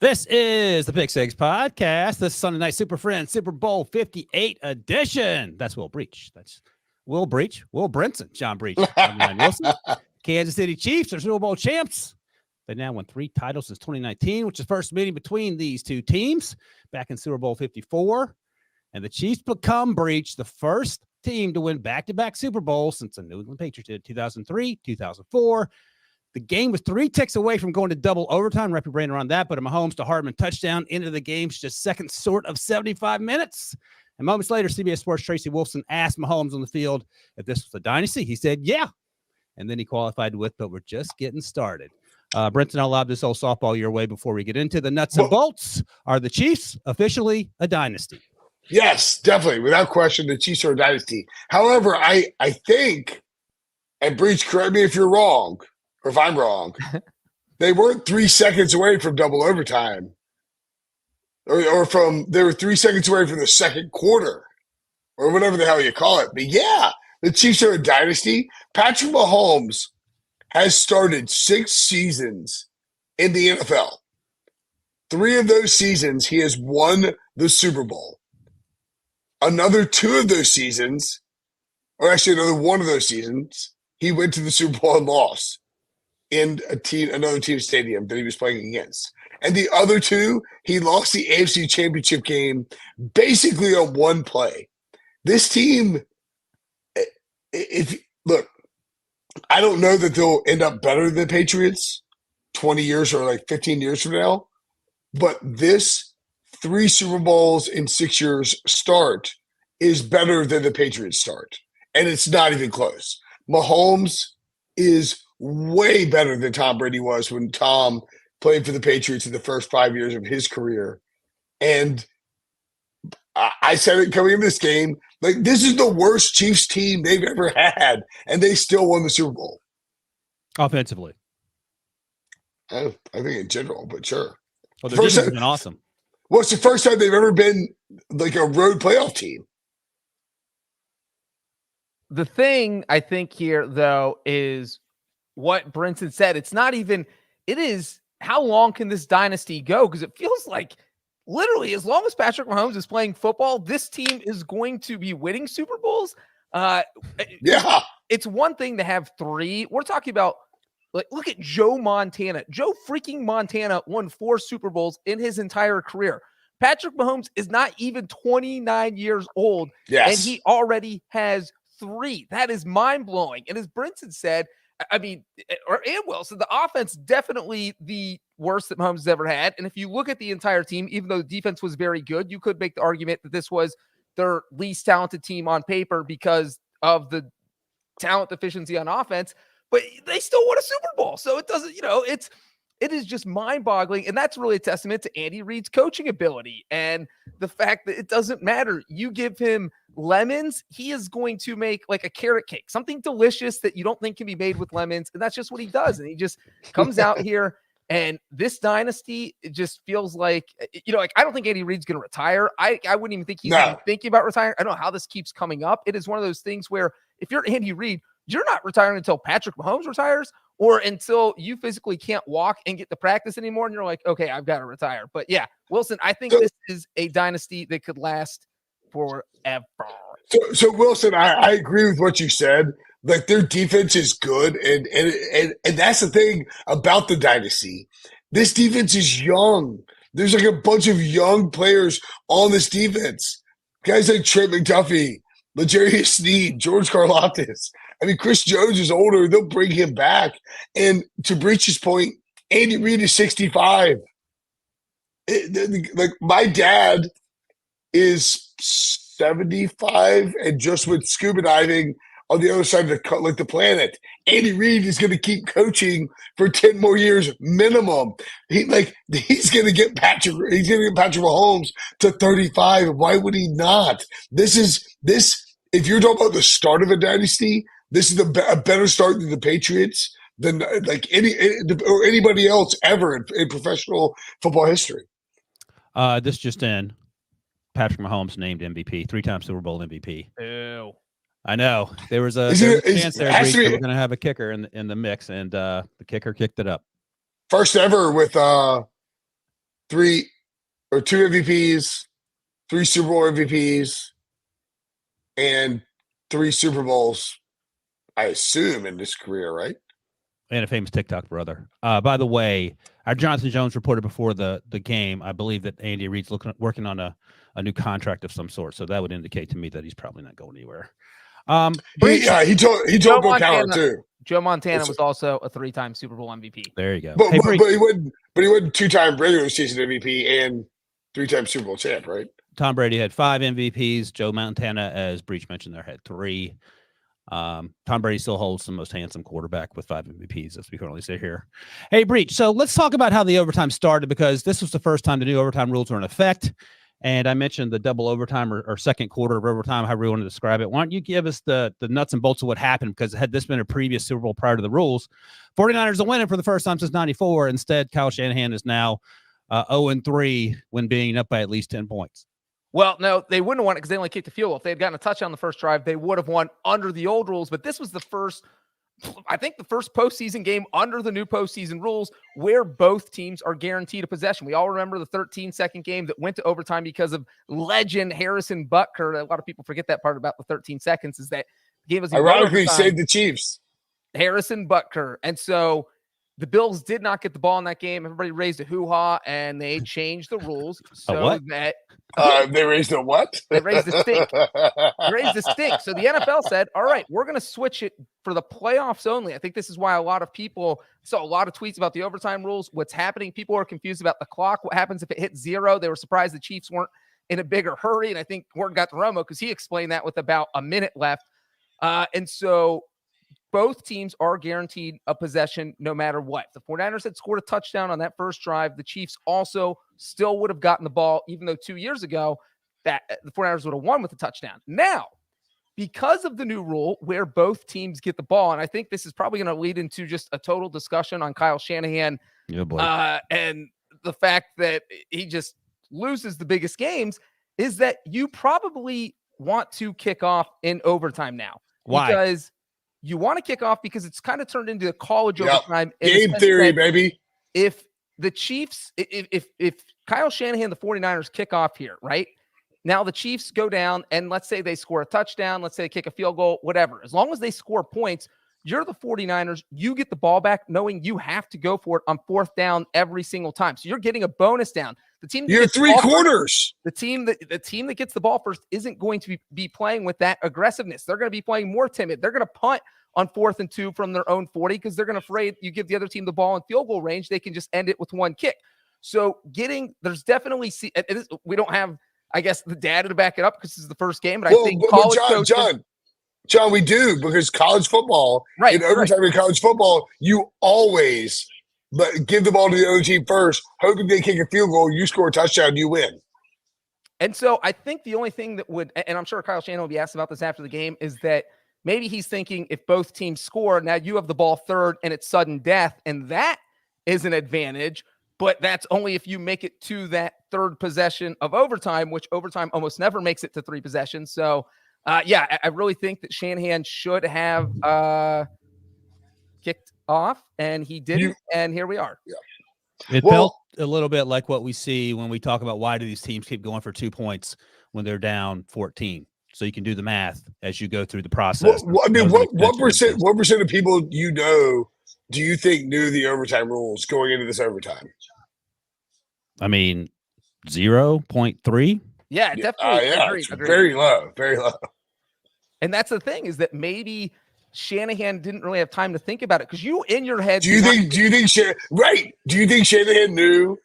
This is the Pick Six Podcast. This Sunday Night Super Friends Super Bowl 58 edition. That's Will Breech. That's Will Breech. Will Brinson, John Breech. Wilson. Kansas City Chiefs are Super Bowl champs. They now won 3 titles since 2019, which is the first meeting between these two teams back in Super Bowl 54. And the Chiefs become, Breech, the first team to win back-to-back Super Bowls since the New England Patriots did 2003, 2004. The game was 3 ticks away from going to double overtime. Wrap your brain around that, but a Mahomes to Hardman touchdown into the game, just seconds short of 75 minutes. And moments later, CBS Sports' Tracy Wolfson asked Mahomes on the field if this was a dynasty. He said, yeah. And then he qualified with, but we're just getting started. Brinson, I'll lob this old softball your way before we get into the nuts and bolts. Are the Chiefs officially a dynasty? Yes, definitely. Without question, the Chiefs are a dynasty. However, I think, and Breech, correct me if you're wrong, or if I'm wrong, they weren't 3 seconds away from double overtime. They were 3 seconds away from the second quarter, or whatever the hell you call it. But yeah, the Chiefs are a dynasty. Patrick Mahomes has started 6 seasons in the NFL. 3 of those seasons, he has won the Super Bowl. Another 2 of those seasons, or actually another 1 of those seasons, he went to the Super Bowl and lost in another team's stadium that he was playing against. And the other 2, he lost the AFC Championship game basically on 1 play. This team, look, I don't know that they'll end up better than the Patriots 20 years or like 15 years from now, but this 3 Super Bowls in 6 years start is better than the Patriots start. And it's not even close. Mahomes is way better than Tom Brady was when Tom played for the Patriots in the first 5 years of his career. And I said it coming into this game, like, this is the worst Chiefs team they've ever had, and they still won the Super Bowl. Offensively. I think in general, but sure. Well, their defense has been awesome. Well, it's the first time they've ever been like a road playoff team. The thing I think here, though, is what Brinson said. It's not even, it is, how long can this dynasty go? Because it feels like literally as long as Patrick Mahomes is playing football, this team is going to be winning Super Bowls. Yeah. It's one thing to have 3. We're talking about, like, look at Joe Montana. Joe freaking Montana won 4 Super Bowls in his entire career. Patrick Mahomes is not even 29 years old, and he already has 3. That is mind-blowing. And as Brinson said, I mean, and Wilson, the offense definitely the worst that Mahomes has ever had. And if you look at the entire team, even though the defense was very good, you could make the argument that this was their least talented team on paper because of the talent deficiency on offense. But they still won a Super Bowl. So it doesn't, it is just mind-boggling. And that's really a testament to Andy Reid's coaching ability and the fact that it doesn't matter. You give him lemons, he is going to make like a carrot cake, something delicious that you don't think can be made with lemons. And that's just what he does. And he just comes out here. And this dynasty, it just feels like, I don't think Andy Reid's going to retire. I wouldn't even think he's even thinking about retiring. I don't know how this keeps coming up. It is one of those things where if you're Andy Reid, you're not retiring until Patrick Mahomes retires or until you physically can't walk and get to practice anymore. And you're like, okay, I've got to retire. But yeah, Wilson, I think this is a dynasty that could last forever. So Wilson, I agree with what you said. Like, their defense is good, and that's the thing about the dynasty. This defense is young. There's like a bunch of young players on this defense. Guys like Trent McDuffie, L'Jarius Sneed, George Karlaftis. I mean, Chris Jones is older. They'll bring him back. And to Breech's point, Andy Reid is 65. Like, my dad is 75 and just went scuba diving on the other side of the planet. Andy Reid is going to keep coaching for 10 more years minimum. He's going to get Patrick Mahomes to 35. Why would he not? If you're talking about the start of a dynasty, this is a better start than the Patriots than like anybody else ever in professional football history. This just in. Patrick Mahomes named MVP, 3-time Super Bowl MVP. Ew. I know there was a chance there that we're going to have a kicker in the mix, and the kicker kicked it up. First ever with 2 MVPs, 3 Super Bowl MVPs, and 3 Super Bowls, I assume, in his career, right? And a famous TikTok brother. By the way, our Jonathan Jones reported before the game, I believe that Andy Reid's working on a new contract of some sort. So that would indicate to me that he's probably not going anywhere. He told Bill Cowher too. Joe Montana was also a 3-time Super Bowl MVP. There you go. But he wasn't 2-time regular season MVP and 3-time Super Bowl champ, right? Tom Brady had 5 MVPs. Joe Montana, as Breech mentioned, there had 3. Tom Brady still holds the most handsome quarterback with 5 MVPs, as we currently sit here. Hey, Breech, so let's talk about how the overtime started, because this was the first time the new overtime rules were in effect. And I mentioned the double overtime or second quarter of overtime, however you want to describe it. Why don't you give us the nuts and bolts of what happened? Because had this been a previous Super Bowl prior to the rules, 49ers are winning for the first time since 94. Instead, Kyle Shanahan is now 0-3 when being up by at least 10 points. Well, no, they wouldn't have won it because they only kicked the field goal. If they had gotten a touchdown the first drive, they would have won under the old rules. But this was the first postseason game under the new postseason rules where both teams are guaranteed a possession. We all remember the 13-second game that went to overtime because of legend Harrison Butker. A lot of people forget that part about the 13 seconds is that the game was ironically saved the Chiefs. Harrison Butker. And so the Bills did not get the ball in that game. Everybody raised a hoo-ha, and they changed the rules so that they raised a what? They raised the stink. They raised the stink. So the NFL said, all right, we're going to switch it for the playoffs only. I think this is why a lot of people saw a lot of tweets about the overtime rules. What's happening? People are confused about the clock. What happens if it hits 0? They were surprised the Chiefs weren't in a bigger hurry. And I think word got to Romo because he explained that with about a minute left. And so both teams are guaranteed a possession no matter what. If the 49ers had scored a touchdown on that first drive, the Chiefs also still would have gotten the ball, even though 2 years ago that the 49ers would have won with a touchdown. Now, because of the new rule where both teams get the ball, and I think this is probably going to lead into just a total discussion on Kyle Shanahan and the fact that he just loses the biggest games, is that you probably want to kick off in overtime now. Why? Because you want to kick off because it's kind of turned into a college overtime. Game theory, baby. If the Chiefs, if Kyle Shanahan, the 49ers kick off here, right? Now the Chiefs go down and let's say they score a touchdown, let's say they kick a field goal, whatever. As long as they score points, you're the 49ers, you get the ball back knowing you have to go for it on 4th down every single time. So you're getting a bonus down. The team you're 3 quarters. The team that gets the ball first isn't going to be playing with that aggressiveness. They're going to be playing more timid. They're going to punt on 4th and 2 from their own 40 because they're going to afraid you give the other team the ball in field goal range, they can just end it with 1 kick. So there's definitely we don't have, I guess, the data to back it up because this is the first game, but I think college coaches, John, we do, because college football, in overtime in college football, you always give the ball to the other team first, hoping they kick a field goal, you score a touchdown, you win. And so I think the only thing that would, and I'm sure Kyle Shanahan will be asked about this after the game, is that maybe he's thinking if both teams score, now you have the ball third and it's sudden death, and that is an advantage, but that's only if you make it to that third possession of overtime, which overtime almost never makes it to 3 possessions. So, I really think that Shanahan should have kicked off, and he didn't, and here we are. Yeah. It felt a little bit like what we see when we talk about why do these teams keep going for 2 points when they're down 14. So you can do the math as you go through the process. What percent of people do you think knew the overtime rules going into this overtime? I mean, 0.3. Yeah, definitely. Agreed. Very low, very low. And that's the thing, is that maybe Shanahan didn't really have time to think about it, because you in your head. Do you think Shanahan knew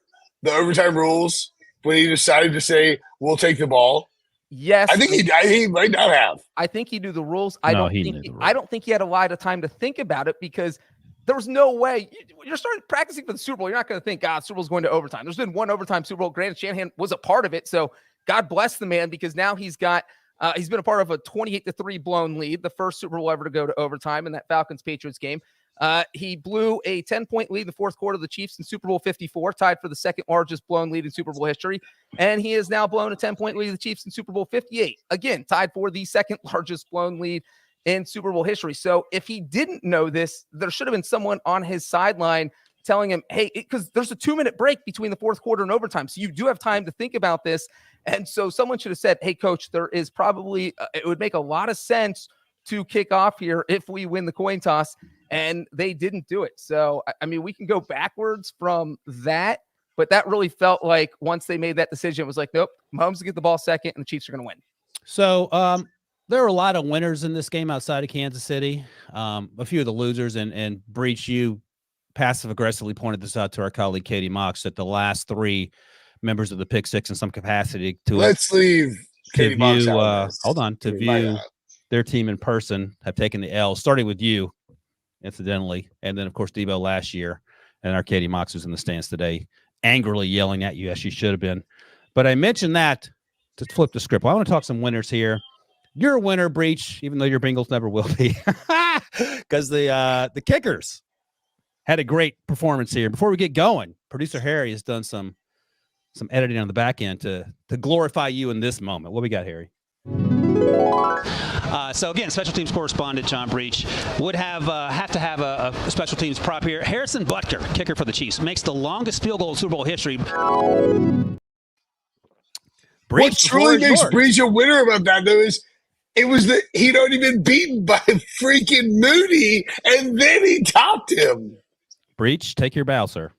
the overtime rules when he decided to say we'll take the ball? Yes, I think he might not have. I think he knew the rules. I don't think he had a lot of time to think about it, because there was no way. You're starting practicing for the Super Bowl. You're not going to think, Super Bowl's going to overtime. There's been 1 overtime Super Bowl. Granted, Shanahan was a part of it, so God bless the man, because now he's got. He's been a part of a 28-3 blown lead, the first Super Bowl ever to go to overtime in that Falcons-Patriots game. He blew a 10-point lead in the 4th quarter of the Chiefs in Super Bowl 54, tied for the 2nd largest blown lead in Super Bowl history. And he has now blown a 10-point lead in the Chiefs in Super Bowl 58, again, tied for the 2nd largest blown lead in Super Bowl history. So if he didn't know this, there should have been someone on his sideline telling him, hey, because there's a 2-minute break between the fourth quarter and overtime. So you do have time to think about this. And so someone should have said, hey, coach, there is probably, it would make a lot of sense to kick off here if we win the coin toss. And they didn't do it. So, I mean, we can go backwards from that, but that really felt like once they made that decision, it was like, nope, Mahomes will get the ball second and the Chiefs are going to win. So there were a lot of winners in this game outside of Kansas City. A few of the losers, and Breech, you passive aggressively pointed this out to our colleague Katie Mox that the last three members of the Pick Six in some capacity Let's leave Katie Mox out. Hold on, to view their team in person have taken the L, starting with you, incidentally, and then of course Debo last year, and our Katie Mox was in the stands today, angrily yelling at you as she should have been. But I mentioned that to flip the script. Well, I want to talk some winners here. You're a winner, Breech, even though your Bengals never will be, because the kickers had a great performance here. Before we get going, producer Harry has done some editing on the back end to glorify you in this moment. What we got, Harry? So again, special teams correspondent John Breech would have to have a special teams prop here. Harrison Butker, kicker for the Chiefs, makes the longest field goal in Super Bowl history. Breech, what truly makes Breech a winner about that, though, is it was that he'd already been beaten by freaking Moody, and then he topped him. Breech, take your bow, sir.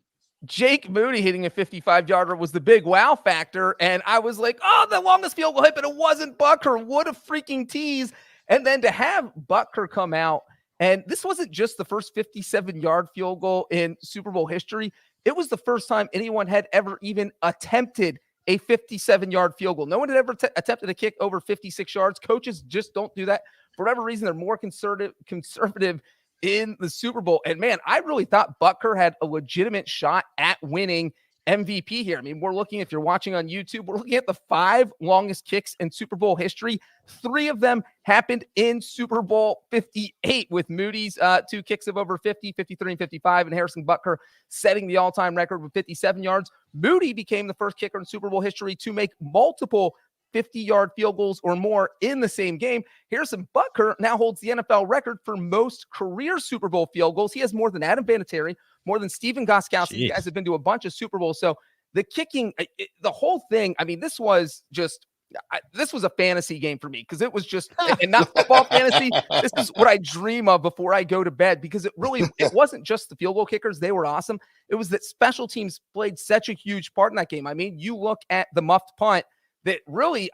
Jake Moody hitting a 55-yarder was the big wow factor, and I was like, oh, the longest field goal hit, but it wasn't Butker. What a freaking tease. And then to have Butker come out, and this wasn't just the first 57-yard field goal in Super Bowl history. It was the first time anyone had ever even attempted a 57-yard field goal. No one had ever attempted a kick over 56 yards. Coaches just don't do that. For whatever reason, they're more conservative in the Super Bowl. And man, I really thought Butker had a legitimate shot at winning MVP here. I mean, we're looking, if you're watching on YouTube, we're looking at the 5 longest kicks in Super Bowl history. 3 of them happened in Super Bowl 58 with Moody's 2 kicks of over 50, 53 and 55, and Harrison Butker setting the all-time record with 57 yards. Moody became the first kicker in Super Bowl history to make multiple 50-yard field goals or more in the same game. Harrison Butker now holds the NFL record for most career Super Bowl field goals. He has more than Adam Vinatieri, more than Steven Gostkowski. You guys have been to a bunch of Super Bowls. So the kicking, the whole thing, I mean, this was a fantasy game for me because it was just, and not football fantasy. This is what I dream of before I go to bed because it wasn't just the field goal kickers. They were awesome. It was that special teams played such a huge part in that game. I mean, you look at the muffed punt that really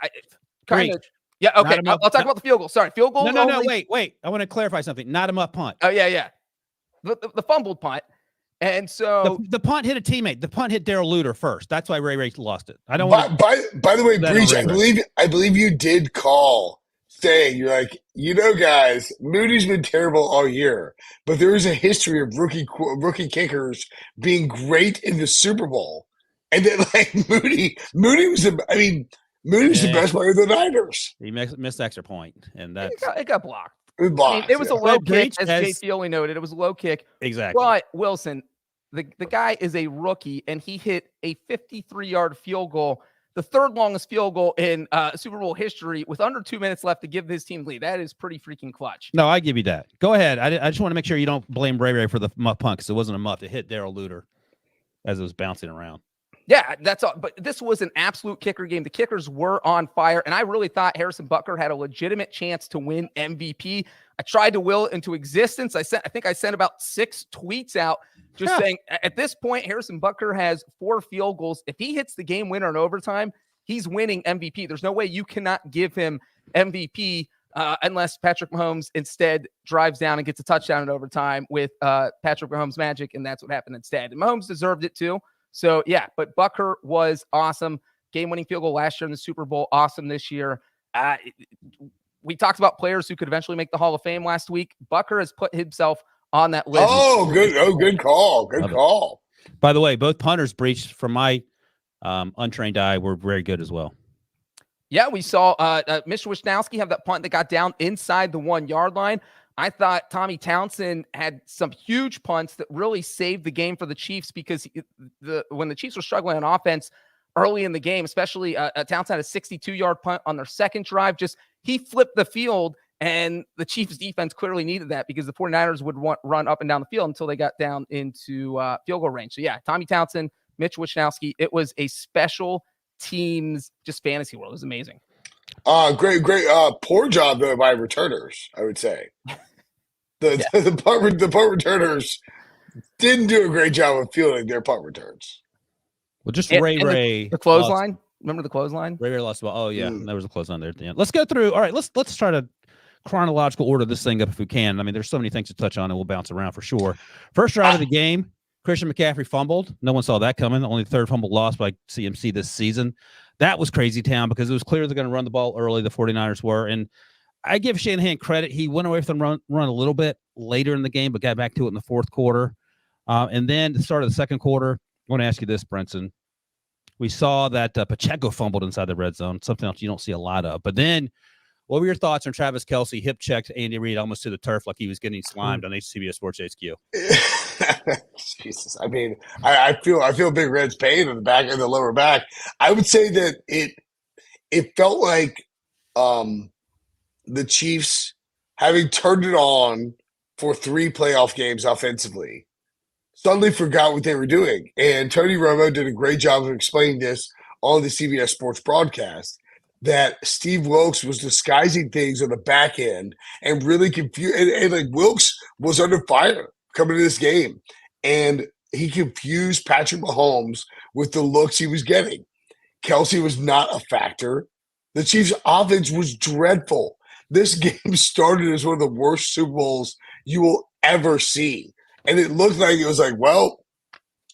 kind of, yeah. Okay. I'll talk about the field goal. Sorry. Field goal. No. Wait. I want to clarify something. Not a muff punt. Oh yeah. The fumbled punt. And so the punt hit a teammate. The punt hit Darrell Luter first. That's why Ray lost it. I don't want. By the way, Breech, I believe you did call saying you're like, guys, Moody's been terrible all year, but there is a history of rookie kickers being great in the Super Bowl, and then like Moody was. Moody's the best player of the Niners. He missed extra point, and that's it got blocked. It was a low kick, as Jay Fioli noted. It was a low kick. Exactly. But Wilson, the guy is a rookie, and he hit a 53-yard field goal, the 3rd longest field goal in Super Bowl history, with under 2 minutes left to give his team lead. That is pretty freaking clutch. No, I give you that. Go ahead. I just want to make sure you don't blame Ray for the muff punt because it wasn't a muff. It hit Darrell Luter as it was bouncing around. Yeah, that's all. But this was an absolute kicker game. The kickers were on fire, and I really thought Harrison Butker had a legitimate chance to win MVP. I tried to will it into existence. I think I sent about 6 tweets out just saying, at this point, Harrison Butker has 4 field goals. If he hits the game winner in overtime, he's winning MVP. There's no way you cannot give him MVP unless Patrick Mahomes instead drives down and gets a touchdown in overtime with Patrick Mahomes magic, and that's what happened instead. And Mahomes deserved it too. So, yeah, but Butker was awesome. Game-winning field goal last year in the Super Bowl, awesome this year. We talked about players who could eventually make the Hall of Fame last week. Butker has put himself on that list. Oh, good. Oh, good call. Good call. By the way, both punters breached from my untrained eye were very good as well. Yeah, we saw Mr. Wisnowski have that punt that got down inside the 1-yard line. I thought Tommy Townsend had some huge punts that really saved the game for the Chiefs because when the Chiefs were struggling on offense early in the game, especially Townsend had a 62-yard punt on their second drive. He flipped the field And the Chiefs defense clearly needed that because the 49ers would run up and down the field until they got down into field goal range. So yeah, Tommy Townsend, Mitch Wishnowsky, it was a special teams, just fantasy world. It was amazing. Great. Poor job though by returners, I would say. The punt returners didn't do a great job of fielding their punt returns. Well, just And Ray. The clothesline. Remember the clothesline? Ray lost the ball. Oh yeah, there was a clothesline there at the end. Let's go through. All right, let's try to chronological order this thing up if we can. I mean, there's so many things to touch on, and we'll bounce around for sure. First drive of the game, Christian McCaffrey fumbled. No one saw that coming. Only the third fumble lost by CMC this season. That was crazy town because it was clear they're going to run the ball early. The 49ers were, and I give Shanahan credit. He went away from the run a little bit later in the game, but got back to it in the fourth quarter. And then the start of the second quarter, I want to ask you this, Brinson. We saw that Pacheco fumbled inside the red zone, something else you don't see a lot of. But then, what were your thoughts on Travis Kelce hip checked Andy Reid almost to the turf like he was getting slimed on CBS Sports HQ? Jesus, I mean, I feel Big Red's pain in the back and the lower back. I would say that it felt like the Chiefs, having turned it on for 3 playoff games offensively, suddenly forgot what they were doing. And Tony Romo did a great job of explaining this on the CBS Sports broadcast, that Steve Wilks was disguising things on the back end and really confused. And like Wilks was under fire coming to this game. And he confused Patrick Mahomes with the looks he was getting. Kelce was not a factor. The Chiefs' offense was dreadful. This game started as one of the worst Super Bowls you will ever see. And it looked like it was like, well,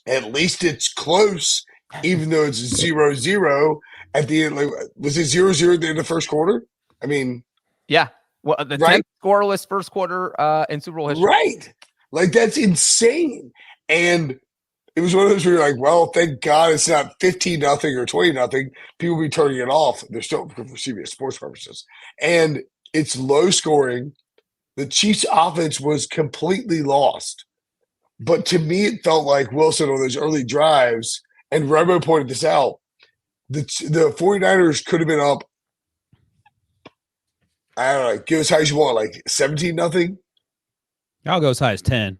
at least it's close, even though it's 0-0 at the end. Like, was it 0-0 at the end of the first quarter? I mean, yeah. Well, the 10th scoreless first quarter in Super Bowl history. Right. Like, that's insane. And it was one of those where you're like, well, thank God it's not 15-0 or 20-0. People will be turning it off. They're still for CBS Sports purposes. And it's low scoring. The Chiefs' offense was completely lost. But to me, it felt like Wilson on those early drives, and Romo pointed this out, the 49ers could have been up, I don't know, give as high as you want, like 17-0? I'll go as high as 10.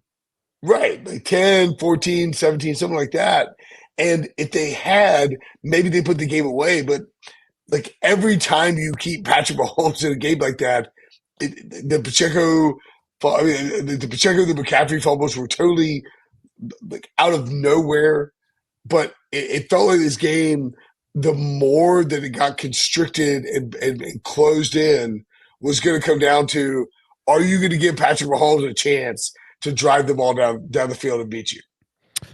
Right, like 10, 14, 17, something like that. And if they had, maybe they put the game away. But like every time you keep Patrick Mahomes in a game like that, the Pacheco, the McCaffrey fumbles were totally like out of nowhere. But it felt like this game, the more that it got constricted and closed in, was going to come down to, are you going to give Patrick Mahomes a chance to drive the ball down the field and beat you?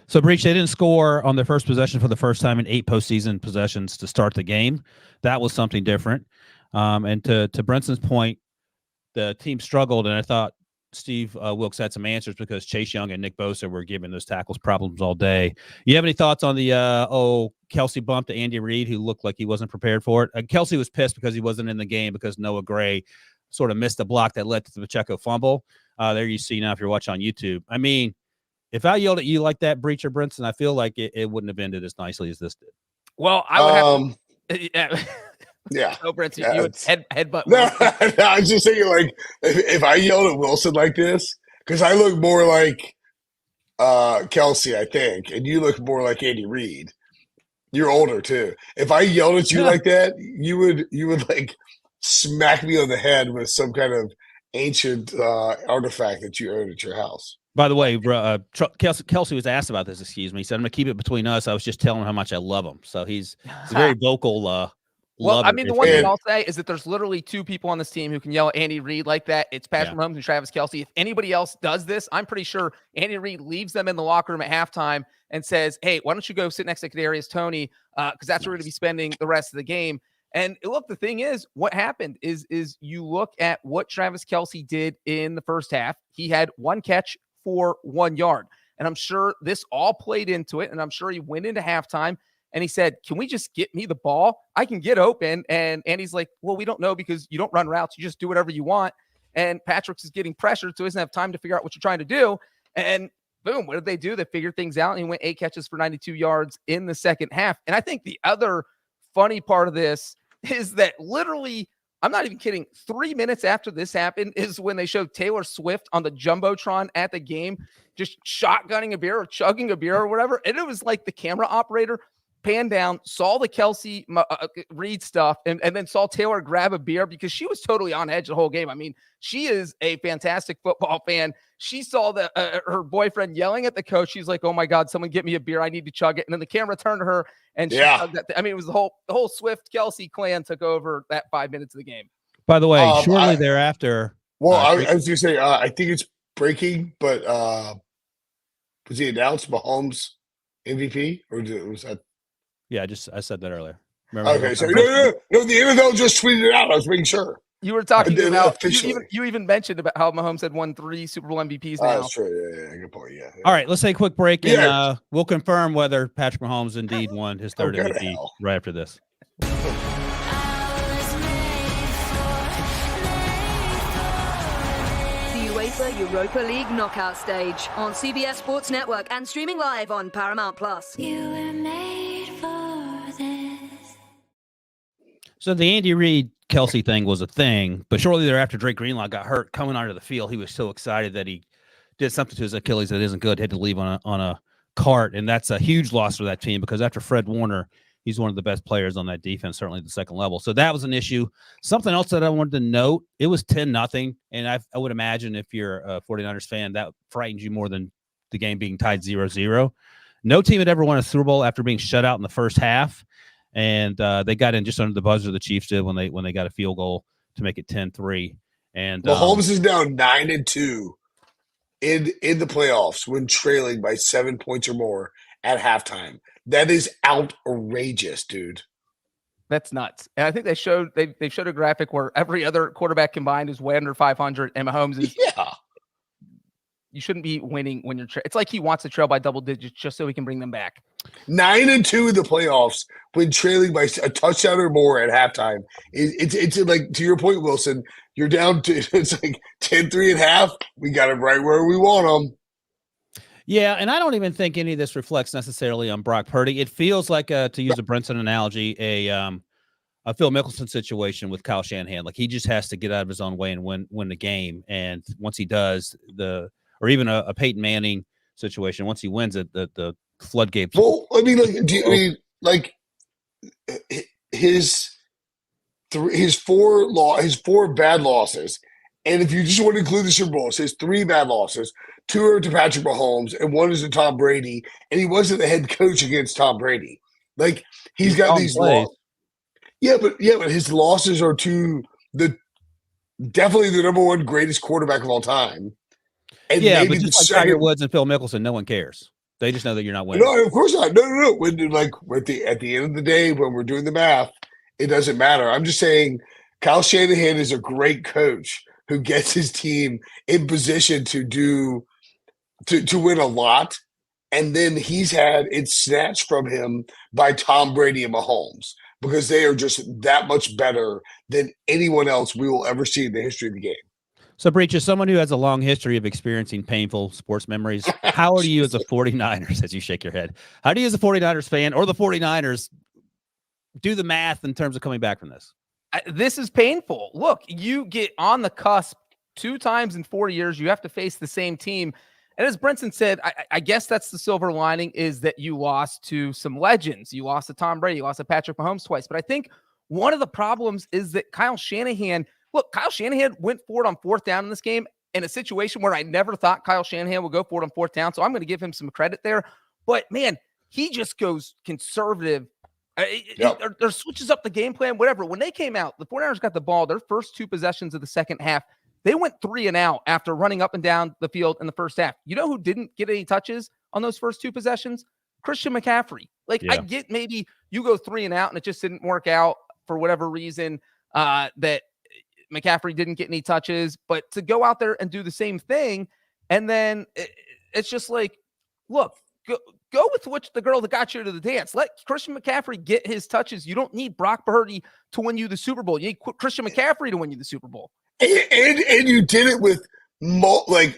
So, Breech, they didn't score on their first possession for the first time in 8 postseason possessions to start the game. That was something different. And to Brinson's point, the team struggled, and I thought Steve Wilks had some answers because Chase Young and Nick Bosa were giving those tackles problems all day. You have any thoughts on the Kelce bump to Andy Reid, who looked like he wasn't prepared for it? Kelce was pissed because he wasn't in the game because Noah Gray sort of missed a block that led to the Pacheco fumble. There you see now if you're watching on YouTube. I mean, if I yelled at you like that, Breech or Brinson, I feel like it wouldn't have ended as nicely as this did. Well, I would have yeah. Oh, Brinson, you would headbutt. No, I was just thinking, like, if I yelled at Wilson like this, because I look more like Kelce, I think, and you look more like Andy Reid. You're older too. If I yelled at you like that, you would like smack me on the head with some kind of ancient artifact that you own at your house. By the way, Kelce was asked about this. Excuse me. He said, "I'm going to keep it between us." I was just telling him how much I love him. So he's very vocal. Well, I mean, the one thing I'll say is that there's literally 2 people on this team who can yell at Andy Reid like that. It's Patrick Mahomes and Travis Kelce. If anybody else does this, I'm pretty sure Andy Reid leaves them in the locker room at halftime and says, "Hey, why don't you go sit next to Kadarius Toney? Because that's where we're going to be spending the rest of the game." And look, the thing is, what happened is you look at what Travis Kelce did in the first half. He had 1 catch for 1 yard. And I'm sure this all played into it. And I'm sure he went into halftime and he said, "Can we just get me the ball? I can get open." And Andy's like, "Well, we don't know because you don't run routes. You just do whatever you want." And Patrick's is getting pressured, so he doesn't have time to figure out what you're trying to do. And boom, what did they do? They figured things out, and he went 8 catches for 92 yards in the second half. And I think the other funny part of this is that literally I'm not even kidding. 3 minutes after this happened is when they showed Taylor Swift on the Jumbotron at the game, just shotgunning a beer or chugging a beer or whatever. And it was like the camera operator panned down, saw the Kelsey Reed stuff, and then saw Taylor grab a beer because she was totally on edge the whole game. I mean, she is a fantastic football fan. She saw her boyfriend yelling at the coach. She's like, "Oh my God, someone get me a beer. I need to chug it." And then the camera turned to her, and she chugged that. I mean, it was the whole Swift Kelsey clan took over that 5 minutes of the game. By the way, shortly thereafter. Well, I was going to say, I think it's breaking, but was he announced Mahomes MVP, or was that? Yeah, I said that earlier. Remember okay, so no, the NFL just tweeted it out. I was making sure. You were talking about you even mentioned about how Mahomes had won 3 Super Bowl MVPs now. That's true. Yeah, good point. Yeah. All right, let's take a quick break, and we'll confirm whether Patrick Mahomes indeed won his third MVP right after this. The UEFA Europa League knockout stage on CBS Sports Network and streaming live on Paramount Plus. You were made for this. So the Andy Reid Kelsey thing was a thing, but shortly thereafter, Drake Greenlaw got hurt coming onto the field. He was so excited that he did something to his Achilles that isn't good. Had to leave on a cart, and that's a huge loss for that team because after Fred Warner, he's one of the best players on that defense, certainly at the second level. So that was an issue. Something else that I wanted to note, it was 10-0, and I would imagine if you're a 49ers fan, that frightens you more than the game being tied 0-0. No team had ever won a Super Bowl after being shut out in the first half. And they got in just under the buzzer. The Chiefs did when they got a field goal to make it 10-3. And Mahomes is now 9-2 in the playoffs when trailing by 7 points or more at halftime. That is outrageous, dude. That's nuts. And I think they showed a graphic where every other quarterback combined is way under 500, and Mahomes is. Yeah. You shouldn't be winning when you're. It's like he wants to trail by double digits just so he can bring them back. 9-2 in the playoffs when trailing by a touchdown or more at halftime. It's like, to your point, Wilson, you're down to, it's like 10-3 at half. We got them right where we want them. Yeah, and I don't even think any of this reflects necessarily on Brock Purdy. It feels like, to use a Brinson analogy, a Phil Mickelson situation with Kyle Shanahan. Like, he just has to get out of his own way and win the game. And once he does, or even a Peyton Manning situation, once he wins it, the floodgates. Well, I mean, his 4 bad losses, and if you just want to include the Super Bowls, his 3 bad losses, 2 are to Patrick Mahomes, and 1 is to Tom Brady, and he wasn't the head coach against Tom Brady. Like, he's got these losses. Yeah, but his losses are to definitely the number 1 greatest quarterback of all time. And yeah, but just like Tiger Woods and Phil Mickelson, no one cares. They just know that you're not winning. No, of course not. No. When at the end of the day, when we're doing the math, it doesn't matter. I'm just saying, Kyle Shanahan is a great coach who gets his team in position to win a lot, and then he's had it snatched from him by Tom Brady and Mahomes because they are just that much better than anyone else we will ever see in the history of the game. So, Breech, as someone who has a long history of experiencing painful sports memories, how do you as a 49ers, as you shake your head, how do you as a 49ers fan or the 49ers do the math in terms of coming back from this? This is painful. Look, you get on the cusp 2 times in 4 years. You have to face the same team. And as Brinson said, I guess that's the silver lining is that you lost to some legends. You lost to Tom Brady. You lost to Patrick Mahomes twice. But I think one of the problems is that Kyle Shanahan went for it on 4th down in this game in a situation where I never thought Kyle Shanahan would go for it on 4th down. So I'm going to give him some credit there. But, man, he just goes conservative. Or switches up the game plan, whatever. When they came out, the 49ers got the ball, their first 2 possessions of the second half, they went 3 and out after running up and down the field in the first half. You know who didn't get any touches on those first 2 possessions? Christian McCaffrey. I get maybe you go 3 and out and it just didn't work out for whatever reason that McCaffrey didn't get any touches, but to go out there and do the same thing, and then it's just like, look, go with the girl that got you to the dance. Let Christian McCaffrey get his touches. You don't need Brock Purdy to win you the Super Bowl. You need Christian McCaffrey to win you the Super Bowl. And you did it with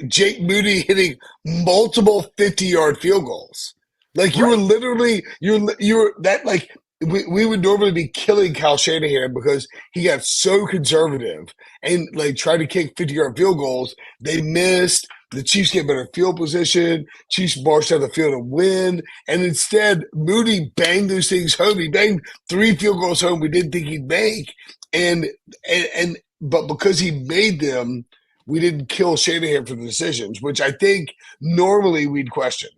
Jake Moody hitting multiple 50-yard field goals. Like, you were literally you were that, like, we would normally be killing Kyle Shanahan because he got so conservative and like tried to kick 50-yard field goals. They missed. The Chiefs get better field position. Chiefs marched down the field and win. And instead, Moody banged those things home. He banged 3 field goals home we didn't think he'd make. But because he made them, we didn't kill Shanahan for the decisions, which I think normally we'd question.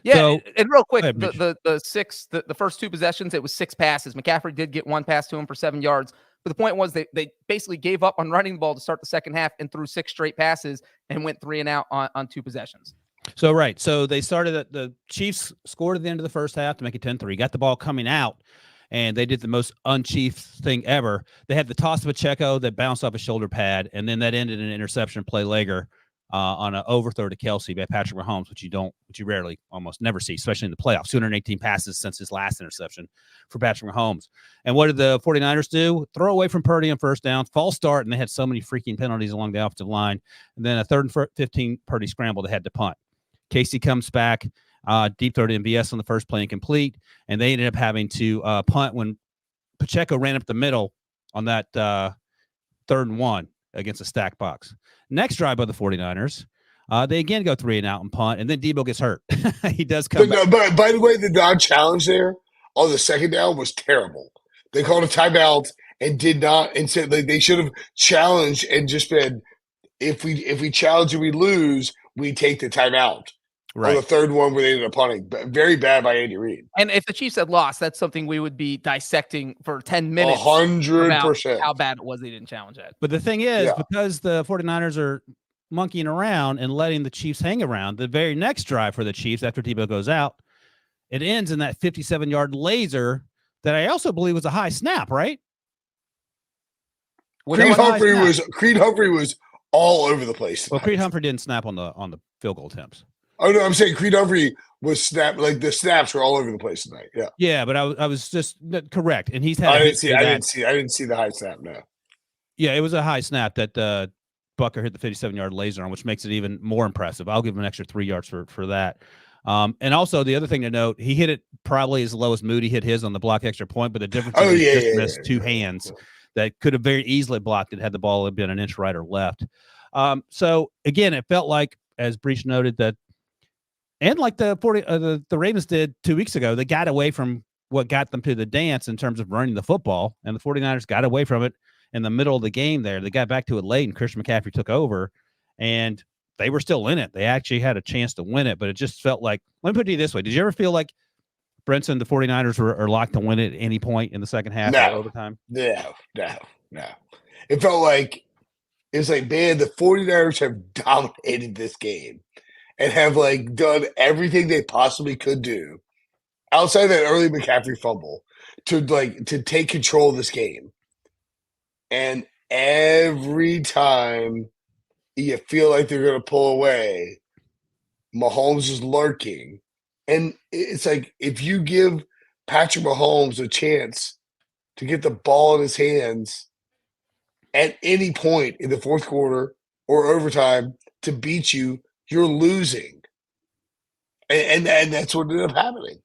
Yeah, So- and real quick, ahead, Mitch. the first 2 possessions, it was 6 passes. McCaffrey did get 1 pass to him for 7 yards, but the point was they basically gave up on running the ball to start the second half and threw 6 straight passes and went 3 and out on 2 possessions. So they started at the Chiefs scored at the end of the first half to make it 10-3, got the ball coming out, and they did the most un-Chiefs thing ever. They had the toss to Pacheco that bounced off a shoulder pad, and then that ended in an interception play later on an overthrow to Kelsey by Patrick Mahomes, which you rarely, almost never see, especially in the playoffs. 218 passes since his last interception for Patrick Mahomes. And what did the 49ers do? Throw away from Purdy on first down, false start, and they had so many freaking penalties along the offensive line. And then a 3rd and 15 Purdy scramble, they had to punt. Casey comes back, deep throw to MVS on the first play incomplete, and they ended up having to punt when Pacheco ran up the middle on that 3rd and 1 against a stack box. Next drive by the 49ers, they again go 3 and out and punt, and then Debo gets hurt. He does come back. But by the way, the non-challenge there on the second down was terrible. They called a timeout and did not, and said they should have challenged and just been, if we challenge and we lose, we take the timeout. Right. On the 3rd one where they ended up punting. Very bad by Andy Reid. And if the Chiefs had lost, that's something we would be dissecting for 10 minutes. 100%. How bad it was they didn't challenge that. But the thing is, because the 49ers are monkeying around and letting the Chiefs hang around, the very next drive for the Chiefs after Debo goes out, it ends in that 57-yard laser that I also believe was a high snap, right? Creed Humphrey was all over the place tonight. Well, Creed Humphrey didn't snap on the field goal attempts. Oh no, I'm saying Creed Humphrey was snapped. Like the snaps were all over the place tonight. Yeah. Yeah, but I was just correct, and he's had. I didn't see the high snap. No. Yeah, it was a high snap that Bucker hit the 57-yard laser on, which makes it even more impressive. I'll give him an extra 3 yards for that. And also the other thing to note, he hit it probably as low as Moody hit his on the block extra point, but the difference is he just missed 2 hands that could have very easily blocked it had the ball been an inch right or left. So again, it felt like, as Breech noted, that. And like the Ravens did 2 weeks ago, they got away from what got them to the dance in terms of running the football, and the 49ers got away from it in the middle of the game there. They got back to it late, and Christian McCaffrey took over, and they were still in it. They actually had a chance to win it, but it just felt like – let me put it this way. Did you ever feel like Brinson, the 49ers are locked to win it at any point in the second half or overtime? No. It felt like – it's like, man, the 49ers have dominated this game. And have like done everything they possibly could do outside that early McCaffrey fumble to take control of this game. And every time you feel like they're going to pull away, Mahomes is lurking. And it's like, if you give Patrick Mahomes a chance to get the ball in his hands at any point in the 4th quarter or overtime to beat you, you're losing. And that's what ended up happening.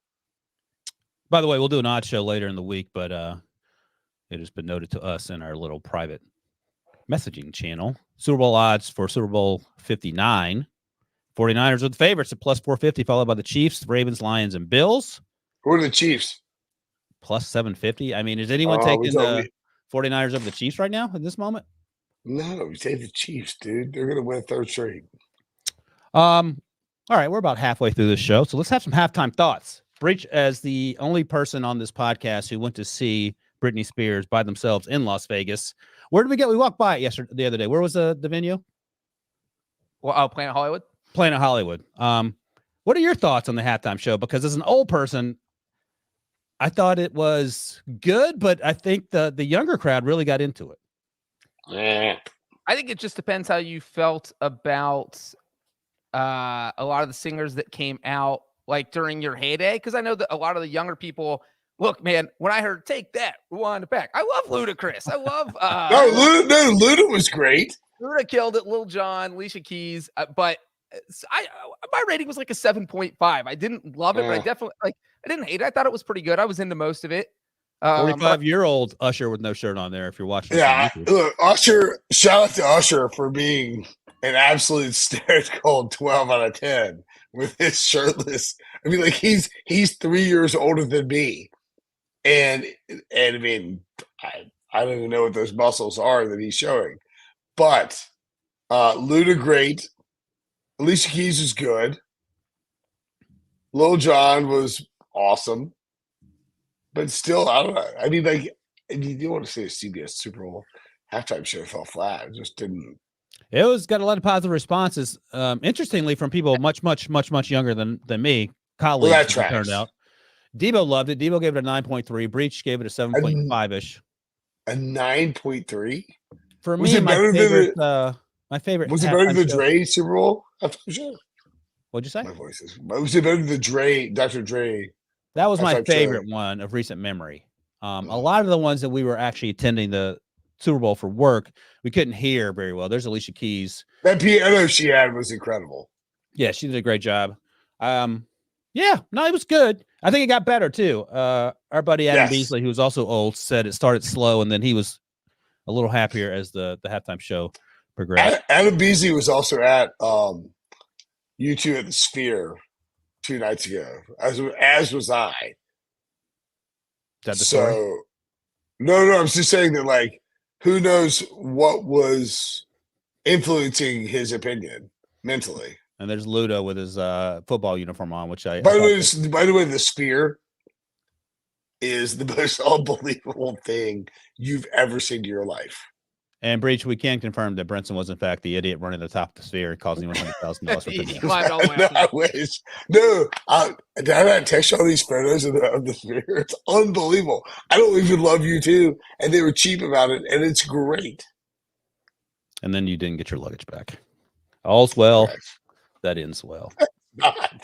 By the way, we'll do an odd show later in the week, but it has been noted to us in our little private messaging channel. Super Bowl odds for Super Bowl 59. 49ers are the favorites at plus 450, followed by the Chiefs, Ravens, Lions, and Bills. Who are the Chiefs? Plus 750. I mean, is anyone taking the 49ers over the Chiefs right now at this moment? No, we take the Chiefs, dude. They're going to win a 3rd straight. All right, we're about halfway through this show, so let's have some halftime thoughts. Breech, as the only person on this podcast who went to see Britney Spears by themselves in Las Vegas, where did we go? We walked by it the other day. Where was the venue? Well, Planet Hollywood. Planet Hollywood. What are your thoughts on the halftime show? Because as an old person, I thought it was good, but I think the younger crowd really got into it. Yeah. I think it just depends how you felt about a lot of the singers that came out like during your heyday. Because I know that a lot of the younger people, look, man, when I heard "Take That, Rewind It Back," I love Ludacris. I love Luda was great. Luda killed it. Lil Jon, Alicia Keys, but my rating was like a 7.5. I didn't love it, but I definitely I didn't hate it. I thought it was pretty good. I was into most of it. But 45-year-old Usher with no shirt on there if you're watching this on Yeah, YouTube. look, Usher. Shout out to Usher for being an absolute stairs cold 12 out of 10 with his shirtless. I mean, like he's 3 years older than me, and I mean, I don't even know what those muscles are that he's showing, but Luda great, Alicia Keys was good, Lil Jon was awesome, but still, I don't know. I mean, like, you want to say a CBS Super Bowl halftime show fell flat. It just didn't. It was got a lot of positive responses. Interestingly, from people much younger than me, colleagues. Well, that as it tracks. turned out. Debo loved it. Debo gave it a 9.3. Breech gave it a 7.5 ish. A 9.3. For Was me, it my better than favorite. My favorite. Was it better than the halftime show- Dre Super Bowl? I'm sure. What'd you say? My voice is. Was it better than the Dre, Dr. Dre? That was my halftime favorite show? one of recent memory. A lot of the ones that we were actually attending the Super Bowl for work, we couldn't hear very well. There's Alicia Keys. That piano she had was incredible. Yeah, she did a great job. Yeah, no, it was good. I think it got better too. Our buddy Adam Yes. Beasley, who was also old, said it started slow and then he was a little happier as the halftime show progressed. Adam Beasley was also at U2 at the Sphere 2 nights ago, as was I. Is that the story? So, no, I was just saying that, like, who knows what was influencing his opinion mentally. And there's Ludo with his football uniform on, which I By the thought way, the Sphere is the most unbelievable thing you've ever seen in your life. and Breech, we can confirm that Brinson was in fact the idiot running the top of the sphere, causing $100,000 for He picking climbed all the way up I there. wish. No, did I not text you all these photos of the Sphere? It's unbelievable. I don't even love you too, and they were cheap about it, and it's great. And then you didn't get your luggage back. All's well. Correct. That ends well. God.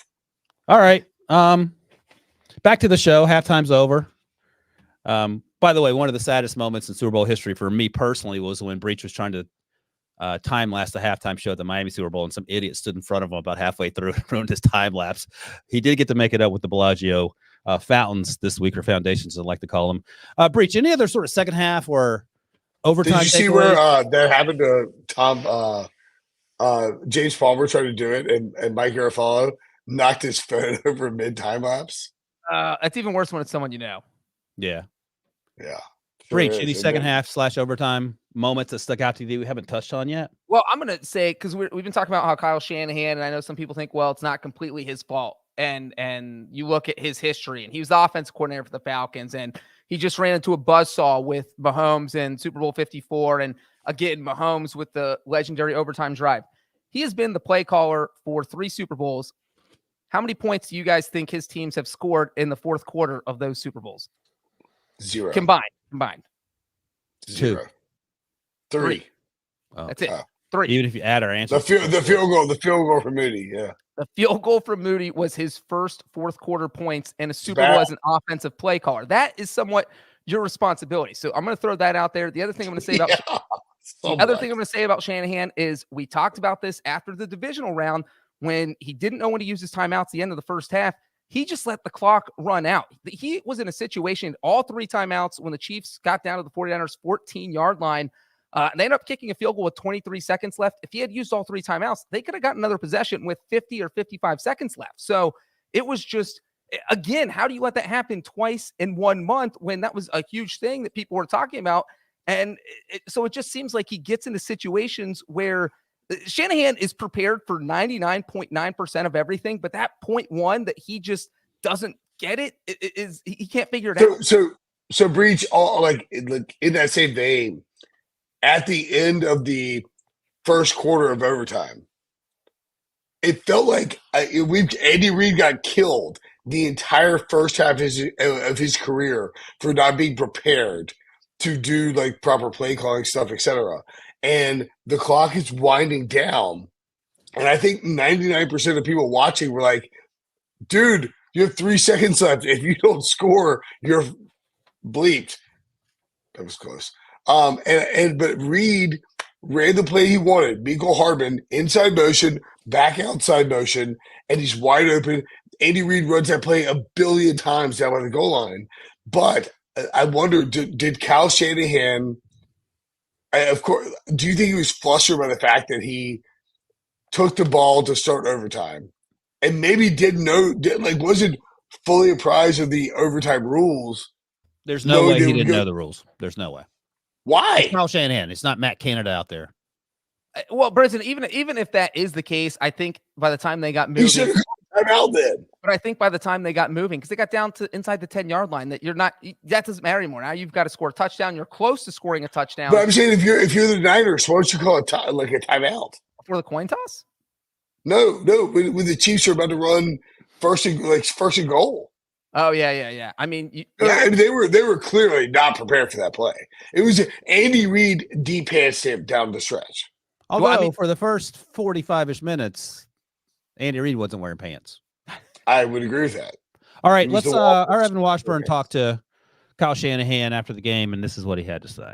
All right. Back to the show. Halftime's over. By the way, one of the saddest moments in Super Bowl history for me personally was when Breech was trying to time lapse the halftime show at the Miami Super Bowl, and some idiot stood in front of him about halfway through and ruined his time lapse. He did get to make it up with the Bellagio fountains this week, or foundations, I like to call them. Breech, any other sort of second half or overtime? Did you see where that happened to Tom? James Palmer tried to do it, and Mike Garafolo knocked his phone over mid time lapse. It's even worse when it's someone you know. Yeah. Yeah. Breech, Sure any is. second half / overtime moments that stuck out to you that we haven't touched on yet? Well, I'm going to say, because we've been talking about how Kyle Shanahan, and I know some people think, well, it's not completely his fault. And you look at his history, and he was the offensive coordinator for the Falcons, and he just ran into a buzzsaw with Mahomes in Super Bowl 54, and again, Mahomes with the legendary overtime drive. He has been the play caller for 3 Super Bowls. How many points do you guys think his teams have scored in the fourth quarter of those Super Bowls? 0. Combined. 0. 3. Oh, That's it. Oh. 3. even if you add our answer, The field goal for Moody. Yeah. The field goal from Moody was his first fourth quarter points in a Super Bad. Bowl as an offensive play caller. That is somewhat your responsibility. So I'm going to throw that out there. The other thing I'm going to say about So The other much. thing I'm going to say about Shanahan is we talked about this after the divisional round when he didn't know when to use his timeouts at the end of the first half. He just let the clock run out. He was in a situation, all 3 timeouts, when the Chiefs got down to the 49ers 14-yard line. They ended up kicking a field goal with 23 seconds left. If he had used all 3 timeouts, they could have gotten another possession with 50 or 55 seconds left. So it was just, again, how do you let that happen twice in 1 month when that was a huge thing that people were talking about? And so it just seems like he gets into situations where Shanahan is prepared for 99.9% of everything, but that 0.1 that he just doesn't get is he can't figure it out. So Breech, like in that same vein, at the end of the first quarter of overtime, it felt like Andy Reid got killed the entire first half of his career for not being prepared to do like proper play calling stuff, etc. And the clock is winding down. And I think 99% of people watching were like, dude, you have 3 seconds left. If you don't score, you're bleeped. That was close. But Reed ran the play he wanted. Mecole Hardman, inside motion, back outside motion, and he's wide open. Andy Reid runs that play a billion times down by the goal line. But I wonder, did Kyle Shanahan, of course, do you think he was flustered by the fact that he took the ball to start overtime and maybe wasn't fully apprised of the overtime rules? There's no way he didn't know the rules. There's no way. Why? It's Kyle Shanahan. It's not Matt Canada out there. Well, Brinson, even if that is the case, I think by the time they got moving, he should have come out then. But I think by the time they got moving, because they got down to inside the 10-yard line, that doesn't matter anymore. Now you've got to score a touchdown. You're close to scoring a touchdown. But I'm saying if you're the Niners, why don't you call it like a timeout for the coin toss? No. When the Chiefs are about to run first and goal. Oh yeah. I mean, they were clearly not prepared for that play. It was Andy Reid deep-passed him down the stretch. Although for the first 45-ish minutes, Andy Reid wasn't wearing pants. I would agree with that. All right, let's our Evan Washburn talk to Kyle Shanahan after the game, and this is what he had to say.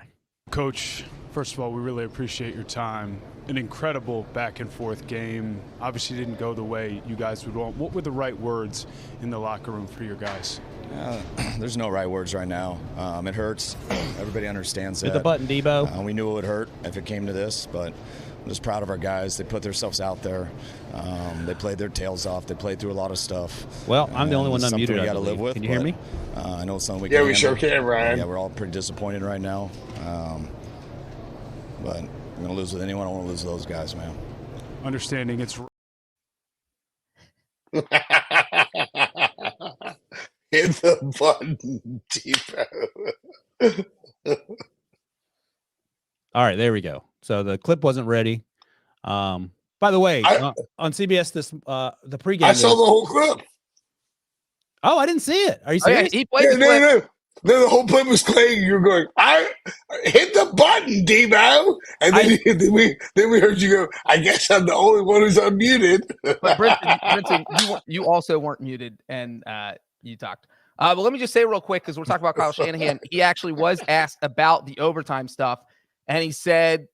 Coach, first of all, we really appreciate your time. An incredible back-and-forth game. Obviously didn't go the way you guys would want. What were the right words in the locker room for your guys? There's no right words right now. It hurts. Everybody understands that. Hit the button, Debo. We knew it would hurt if it came to this, but I'm just proud of our guys. They put themselves out there. They played their tails off. They played through a lot of stuff. Well, I'm the only one unmuted. We got to live with. Can you hear me? I know it's something we can. Yeah, we sure can, Ryan. Yeah, we're all pretty disappointed right now. But I'm going to lose with anyone. I want to lose with those guys, man. Understanding it's. Hit the button, Debo. All right, there we go. So the clip wasn't ready. By the way, on CBS, the pregame. I saw the whole clip. Oh, I didn't see it. Are you serious? He played No, the whole clip was playing. You're going, I hit the button, Debo. And then we heard you go, I guess I'm the only one who's unmuted. But Brinson, you also weren't muted, and you talked. But let me just say real quick, because we're talking about Kyle Shanahan. He actually was asked about the overtime stuff, and he said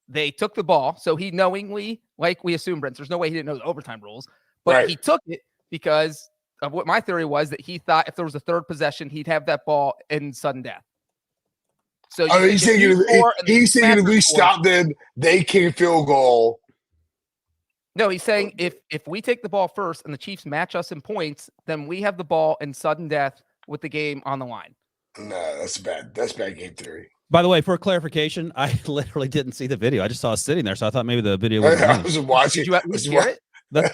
they took the ball. So he knowingly, like we assume, Brent, there's no way he didn't know the overtime rules, but He took it because of what my theory was, that he thought if there was a third possession, he'd have that ball in sudden death. So he's thinking if we stop them, they kick a field goal. No, he's saying if we take the ball first and the Chiefs match us in points, then we have the ball in sudden death with the game on the line. No, that's bad. That's bad game theory. By the way, for clarification, I literally didn't see the video. I just saw it sitting there, so I thought maybe the video was. I was watching. Did you at least hear it?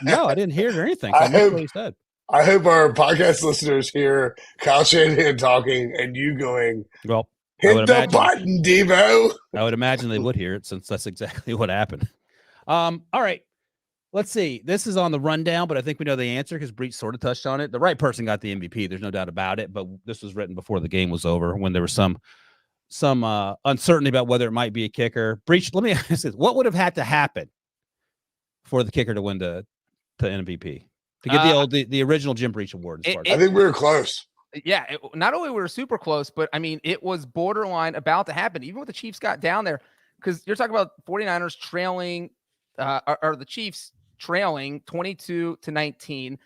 No, I didn't hear it or anything. So I missed what he said. I hope our podcast listeners hear Kyle Shanahan talking and you going, well, hit the button, Debo. I would imagine they would hear it since that's exactly what happened. All right. Let's see. This is on the rundown, but I think we know the answer because Breech sort of touched on it. The right person got the MVP. There's no doubt about it, but this was written before the game was over when there was some uncertainty about whether it might be a kicker. Breech, let me ask this. What would have had to happen for the kicker to win the MVP? To get the original Jim Breech award. I think we were close. Yeah, not only were we super close, but I mean, it was borderline about to happen, even when the Chiefs got down there, because you're talking about 49ers trailing, or the Chiefs trailing 22-19.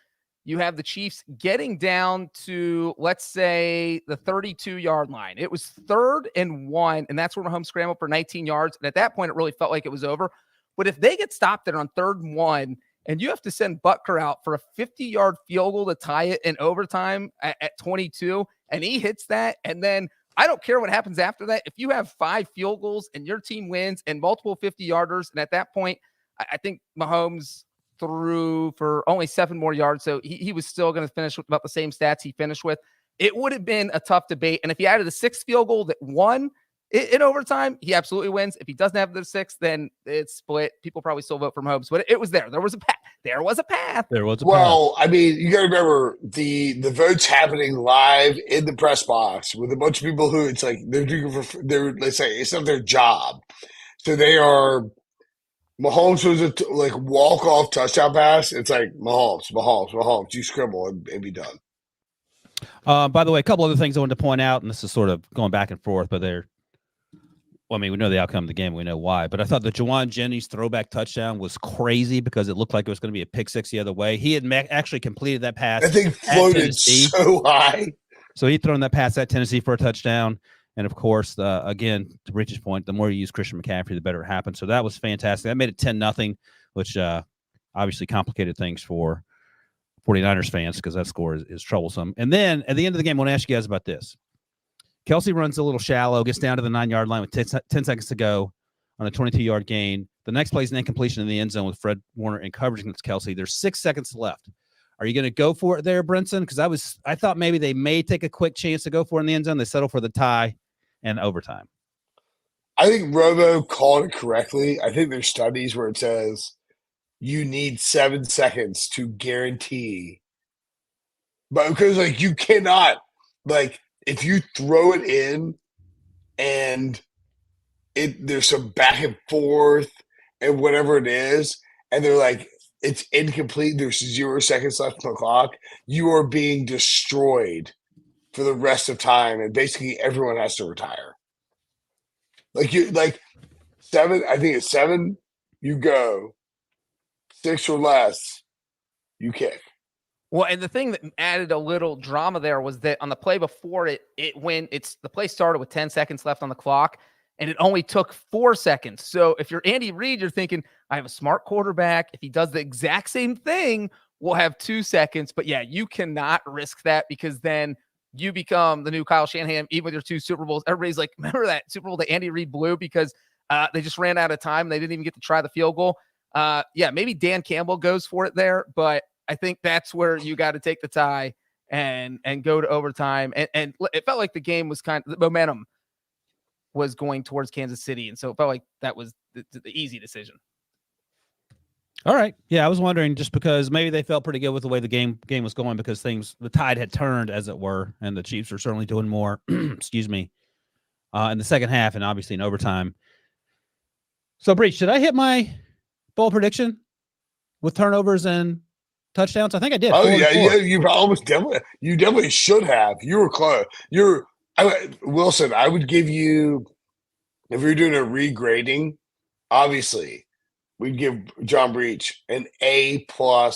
You have the Chiefs getting down to, let's say, the 32-yard line. It was 3rd and 1, and that's where Mahomes scrambled for 19 yards. And at that point, it really felt like it was over. But if they get stopped there on 3rd and 1, and you have to send Butker out for a 50-yard field goal to tie it in overtime at 22, and he hits that, and then I don't care what happens after that. If you have 5 field goals and your team wins and multiple 50-yarders, and at that point, I think Mahomes threw for only 7 more yards, so he was still going to finish with about the same stats he finished with. It would have been a tough debate, and if he added a 6th field goal that won in overtime, he absolutely wins. If he doesn't have the 6th, then it's split. People probably still vote for Mahomes, but it was there. There was a path. Well, I mean, you got to remember the votes happening live in the press box with a bunch of people who it's like let's say it's not their job, so they are. Mahomes was a walk-off touchdown pass. It's like Mahomes. You scribble and be done. By the way, a couple other things I wanted to point out, and this is sort of going back and forth, but we know the outcome of the game. We know why. But I thought the Juwan Jennings throwback touchdown was crazy because it looked like it was going to be a pick six the other way. He had actually completed that pass. That thing floated so high. So he thrown that pass at Tennessee for a touchdown. And of course, again, to Breech's point, the more you use Christian McCaffrey, the better it happens. So that was fantastic. That made it 10-0, which obviously complicated things for 49ers fans because that score is troublesome. And then at the end of the game, I want to ask you guys about this. Kelsey runs a little shallow, gets down to the 9-yard line with 10 seconds to go on a 22-yard gain. The next play is an incompletion in the end zone with Fred Warner in coverage against Kelsey. There's 6 seconds left. Are you going to go for it there, Brinson? Because I thought maybe they may take a quick chance to go for it in the end zone. They settle for the tie and overtime. I think Robo called it correctly. I think there's studies where it says you need 7 seconds to guarantee. But because you cannot, if you throw it in and there's some back and forth and whatever it is, and they're like, it's incomplete, there's 0 seconds left on the clock, you are being destroyed for the rest of time, and basically everyone has to retire. 7, I think it's 7, you go. 6 or less, you kick. Well, and the thing that added a little drama there was that on the play before the play started with 10 seconds left on the clock, and it only took 4 seconds. So if you're Andy Reid, you're thinking, I have a smart quarterback. If he does the exact same thing, we'll have 2 seconds. But yeah, you cannot risk that because then you become the new Kyle Shanahan, even with your 2 Super Bowls. Everybody's like, remember that Super Bowl that Andy Reid blew because they just ran out of time. They didn't even get to try the field goal. Yeah, maybe Dan Campbell goes for it there, but I think that's where you got to take the tie and go to overtime. And it felt like the game was the momentum was going towards Kansas City. And so it felt like that was the easy decision. All right. Yeah, I was wondering just because maybe they felt pretty good with the way the game was going because the tide had turned, as it were, and the Chiefs are certainly doing more, excuse me, in the second half and obviously in overtime. So, Breech, did I hit my bowl prediction with turnovers and touchdowns? I think I did. Oh, yeah, you almost definitely should have. You were close. Wilson, I would give you, if you're doing a regrading, obviously, we'd give John Breech an A++++ for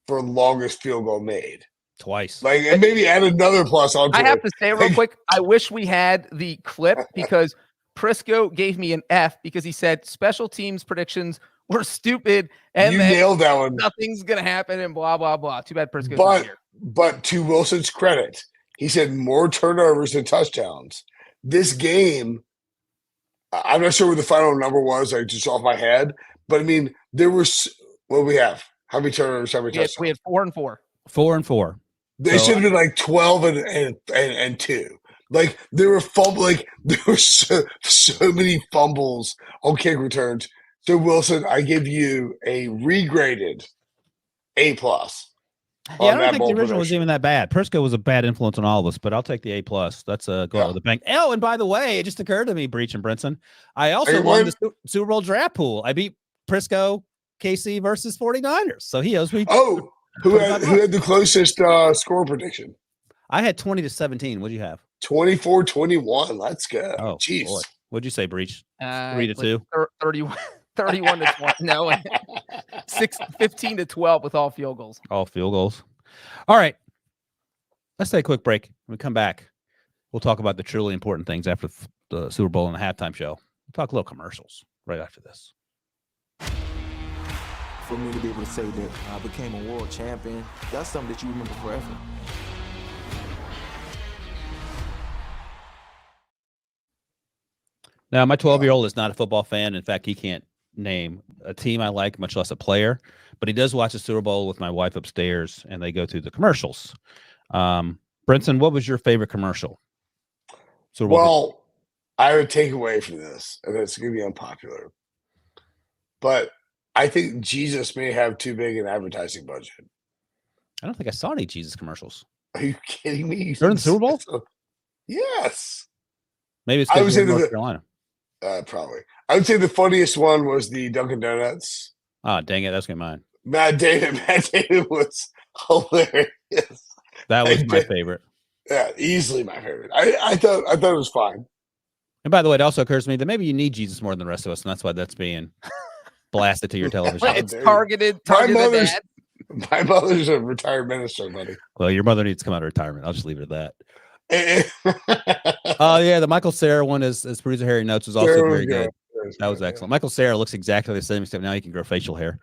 longest field goal made. Twice. And maybe add another plus on to it. I have to say real quick, I wish we had the clip because Prisco gave me an F because he said special teams predictions were stupid and you nailed that one. Nothing's going to happen and blah, blah, blah. Too bad Prisco's not here. But to Wilson's credit, he said more turnovers than touchdowns. This game, I'm not sure what the final number was, just off my head. But, I mean, there was – what do we have? How many turnovers, how many touchdowns? We had 4 and 4. 4 and 4. They should have been 12 and 2. There were so many fumbles on kick returns. So, Wilson, I give you a regraded A+. Yeah, I don't think the original was even that bad. Prisco was a bad influence on all of us, but I'll take the A+. That's a go out with the bank. Oh, and by the way, it just occurred to me, Breech and Brinson, I also won the Super Bowl draft pool. I beat Prisco, KC versus 49ers. So he owes me. Oh, who had the closest score prediction? I had 20-17. What'd you have? 24-21. Let's go. Oh, jeez. Boy. What'd you say, Breech? 3-2? 31 to 20. No, 15 to 12 with all field goals. All field goals. All right. Let's take a quick break. When we come back, we'll talk about the truly important things after the Super Bowl and the halftime show. We'll talk a little commercials right after this. For me to be able to say that I became a world champion, that's something that you remember forever. Now, my 12-year-old is not a football fan. In fact, he can't name a team I like, much less a player. But he does watch the Super Bowl with my wife upstairs, and they go through the commercials. Brinson, what was your favorite commercial? Well, I would take away from this, and it's going to be unpopular. But I think Jesus may have too big an advertising budget. I don't think I saw any Jesus commercials. Are you kidding me? During the Super Bowl? Yes. Maybe it's because North Carolina. Probably. I would say the funniest one was the Dunkin' Donuts. Oh, dang it. That's going to be mine. Matt David was hilarious. That was my favorite. Yeah, easily my favorite. I thought it was fine. And by the way, it also occurs to me that maybe you need Jesus more than the rest of us, and that's why that's being blasted to your television. It's targeted at. My mother's a retired minister, buddy. Well, your mother needs to come out of retirement. I'll just leave it at that. Oh, yeah. The Michael Cera one, as producer Harry notes, was also very good. That was excellent. Michael Cera looks exactly the same, except now he can grow facial hair.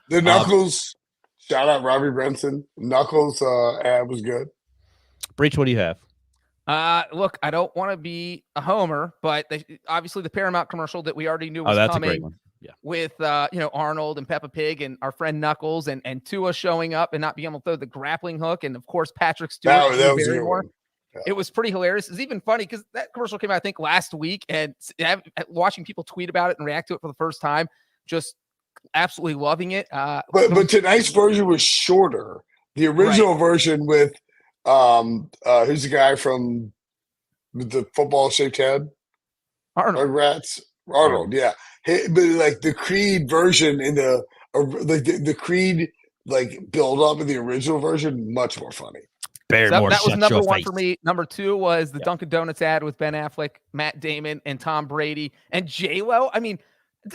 The Knuckles, shout out Robbie Brinson. Knuckles ad was good. Breech, what do you have? Look, I don't want to be a homer, but obviously the Paramount commercial that we already knew was that's coming. A great one. Yeah. With Arnold and Peppa Pig and our friend Knuckles and Tua showing up and not being able to throw the grappling hook, and of course Patrick Stewart. That was a good one. Yeah. It was pretty hilarious. It's even funny because that commercial came out, I think, last week, and watching people tweet about it and react to it for the first time, just absolutely loving it. But tonight's version was shorter. The original version with who's the guy from the football shaped head? Arnold. Rats. Arnold, yeah. But like the Creed version in the Creed build up in the original version, much more funny. That was number one for me. Number two was the Dunkin' Donuts ad with Ben Affleck, Matt Damon, and Tom Brady and J-Lo. I mean,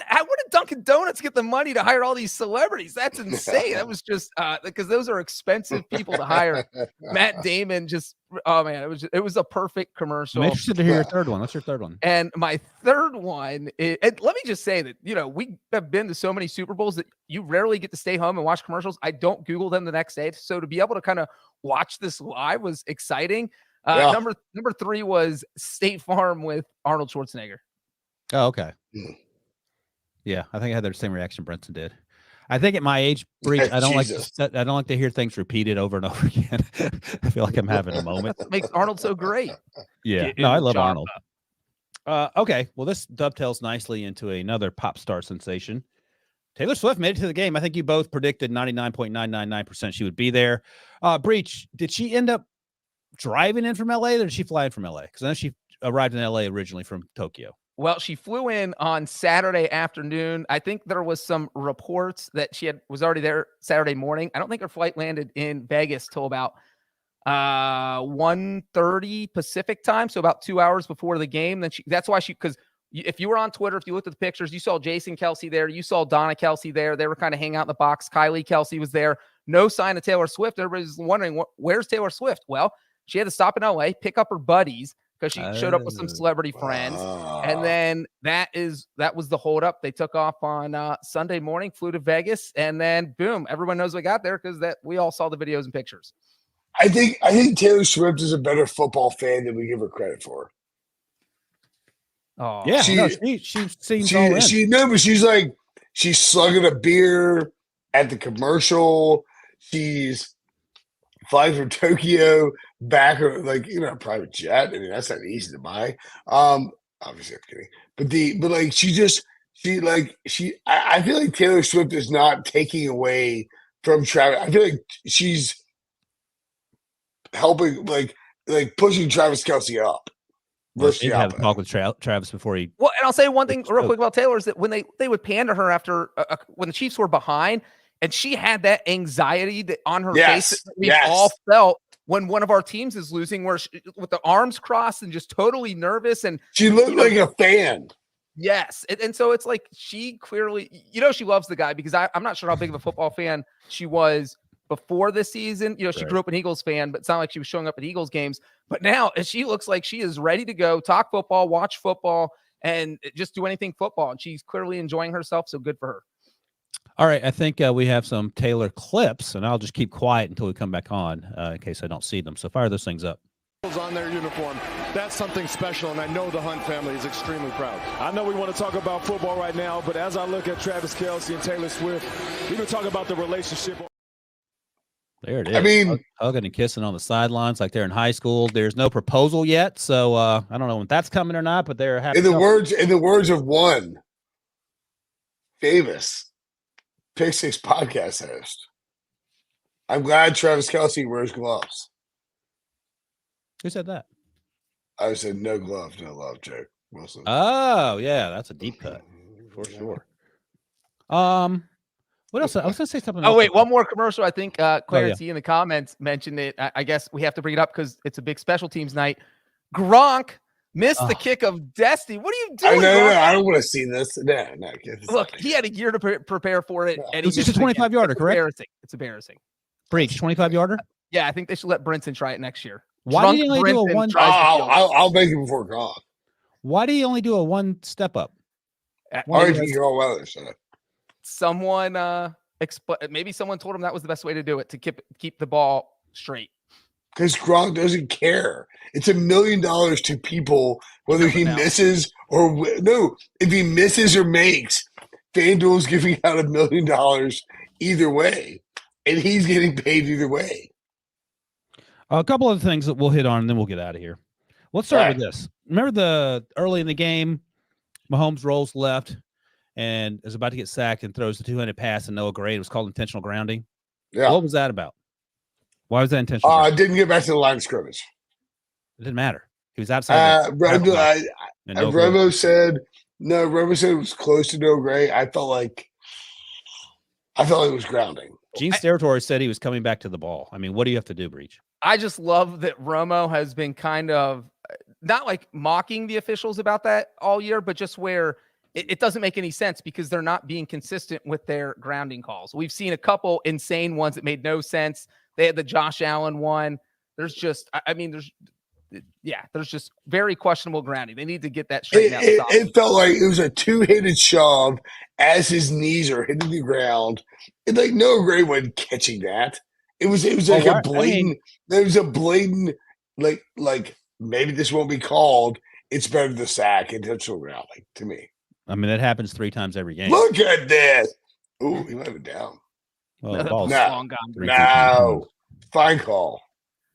how would Dunkin' Donuts get the money to hire all these celebrities? That's insane. That was just because those are expensive people to hire. Matt Damon it was a perfect commercial. I'm interested to hear your third one. What's your third one? And my third one, and let me just say that, we have been to so many Super Bowls that you rarely get to stay home and watch commercials. I don't Google them the next day. So to be able to kind of watch this live was exciting. Number three was State Farm with Arnold Schwarzenegger. Oh, okay. Yeah, I think I had the same reaction Brinson did. I think at my age, Breech, I don't like to hear things repeated over and over again. I feel like I'm having a moment. That makes Arnold so great. Yeah, no, I love Arnold. Okay, well, this dovetails nicely into another pop star sensation. Taylor Swift made it to the game. I think you both predicted 99.999% she would be there. Breech, did she end up driving in from LA, or did she fly in from LA? Because I know she arrived in LA originally from Tokyo. Well, she flew in on Saturday afternoon. I think there was some reports that she was already there Saturday morning. I don't think her flight landed in Vegas till about 1:30 Pacific time, so about 2 hours before the game. That's why because if you were on Twitter, if you looked at the pictures, you saw Jason Kelce there. You saw Donna Kelce there. They were kind of hanging out in the box. Kylie Kelce was there. No sign of Taylor Swift. Everybody's wondering, where's Taylor Swift? Well, she had to stop in LA, pick up her buddies, because she showed up with some celebrity friends. And then that was the holdup. They took off on Sunday morning, flew to Vegas, and then boom, everyone knows we got there because we all saw the videos and pictures. I think Taylor Swift is a better football fan than we give her credit for. Oh yeah, she seems all in. But she's slugging a beer at the commercial. She's flying from Tokyo back, or private jet. I mean, that's not easy to buy. Obviously I'm kidding. But I feel like Taylor Swift is not taking away from Travis. I feel like she's helping, pushing Travis Kelce up. He'd have a talk with Travis before he. Well, and I'll say one thing real quick about Taylor is that when they would pander her after when the Chiefs were behind, and she had that anxiety on her face that we all felt when one of our teams is losing, where with the arms crossed and just totally nervous, and she looked like a fan. Yes, and so it's like she clearly, she loves the guy, because I'm not sure how big of a football fan she was before this season. She grew up an Eagles fan, but it's not like she was showing up at Eagles games. But now she looks like she is ready to go talk football, watch football, and just do anything football. And she's clearly enjoying herself. So good for her. All right. I think we have some Taylor clips, and I'll just keep quiet until we come back on in case I don't see them. So fire those things up. On their uniform. That's something special, and I know the Hunt family is extremely proud. I know we want to talk about football right now, but as I look at Travis Kelce and Taylor Swift, we can talk about the relationship. There it is. I mean, hugging and kissing on the sidelines like they're in high school. There's no proposal yet, so I don't know when that's coming or not, but they're happy. In the words of one famous Pick Six podcast host, I'm glad Travis Kelce wears gloves. Who said that? I said no glove, no love, Joe Wilson. Oh yeah, that's a deep cut for sure. What else? I was going to say something. Oh, wait, one more commercial. I think Clarence in the comments mentioned it. I guess we have to bring it up because it's a big special teams night. Gronk Missed the kick of destiny. What are you doing? I don't want to see this. No. Look, he had a year to prepare for it. And It's just a 25-yarder, correct? It's embarrassing. Breech, 25-yarder? Yeah, I think they should let Brinson try it next year. Why did he only do a one? I'll make it before Gronk. Why do you only do a one step up? All weather. So. Someone, maybe someone told him that was the best way to do it, to keep the ball straight. Because Gronk doesn't care. It's $1 million to people, whether he misses or no. If he misses or makes, FanDuel's giving out $1 million either way, and he's getting paid either way. A couple of things that we'll hit on, and then we'll get out of here. Let's start with this. Remember early in the game, Mahomes rolls left and is about to get sacked and throws the 200 pass and Noah Gray. It was called intentional grounding. Yeah. What was that about? Why was that intentional? I didn't get back to the line of scrimmage. It didn't matter. He was outside. Romo said it was close to Noah Gray. I felt like it was grounding. Gene Steratore said he was coming back to the ball. I mean, what do you have to do, Breech? I just love that Romo has been kind of not like mocking the officials about that all year, but just where it doesn't make any sense because they're not being consistent with their grounding calls. We've seen a couple insane ones that made no sense. They had the Josh Allen one. There's just very questionable grounding. They need to get that straightened out. It felt like it was a two-handed shove as his knees are hitting the ground. And like Noah Gray wasn't catching that. It was like a blatant. There was a blatant like maybe this won't be called. It's better to sack intentional grounding to me. I mean, that happens 3 times every game. Look at this. Ooh, he might have it down. Well, the ball's long gone. No, fine call.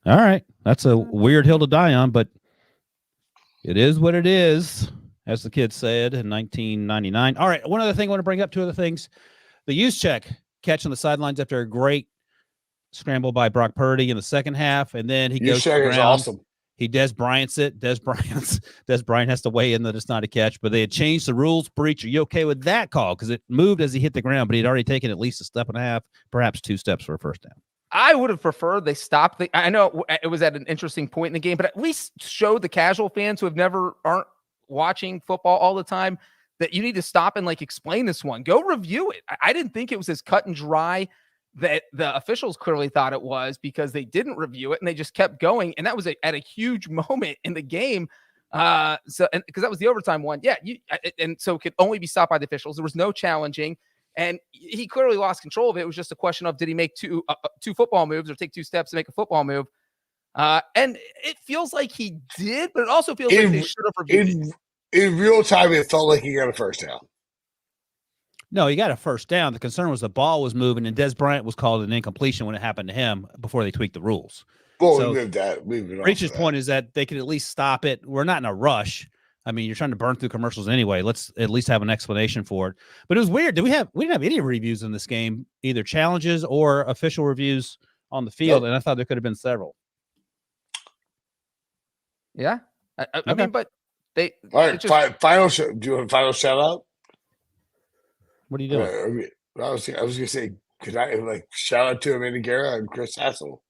All right, that's a weird hill to die on, but it is what it is, as the kids said in 1999. All right, one other thing I want to bring up. 2 other things. The Juszczyk catch on the sidelines after a great scramble by Brock Purdy in the second half, and then he goes to the ground. Awesome. He Des Bryant's it. Des Bryant has to weigh in that it's not a catch, but they had changed the rules. Breech, are you okay with that call? Because it moved as he hit the ground, but he'd already taken at least a step and a half, perhaps 2 steps for a first down. I would have preferred they stopped. I know it was at an interesting point in the game, but at least show the casual fans who aren't watching football all the time that you need to stop and explain this one. Go review it. I didn't think it was as cut and dry that the officials clearly thought it was because they didn't review it and they just kept going. And that was at a huge moment in the game. Because that was the overtime one. Yeah. And so it could only be stopped by the officials. There was no challenging. And he clearly lost control of it. It was just a question of, did he make two football moves or take 2 steps to make a football move? And it feels like he did, but it also feels like they should have reviewed it. In real time, it felt like he got a first down. No, he got a first down. The concern was the ball was moving, and Des Bryant was called an incompletion when it happened to him before they tweaked the rules. Well, so we moved that. Breech's point is that they could at least stop it. We're not in a rush. I mean, you're trying to burn through commercials anyway. Let's at least have an explanation for it. But it was weird. We didn't have any reviews in this game, either challenges or official reviews on the field, and I thought there could have been several. Yeah, I mean, but they. All right, final. Do you want a final shout out? What are you doing? I was gonna say, could I shout out to Amanda Guerra and Chris Hassel,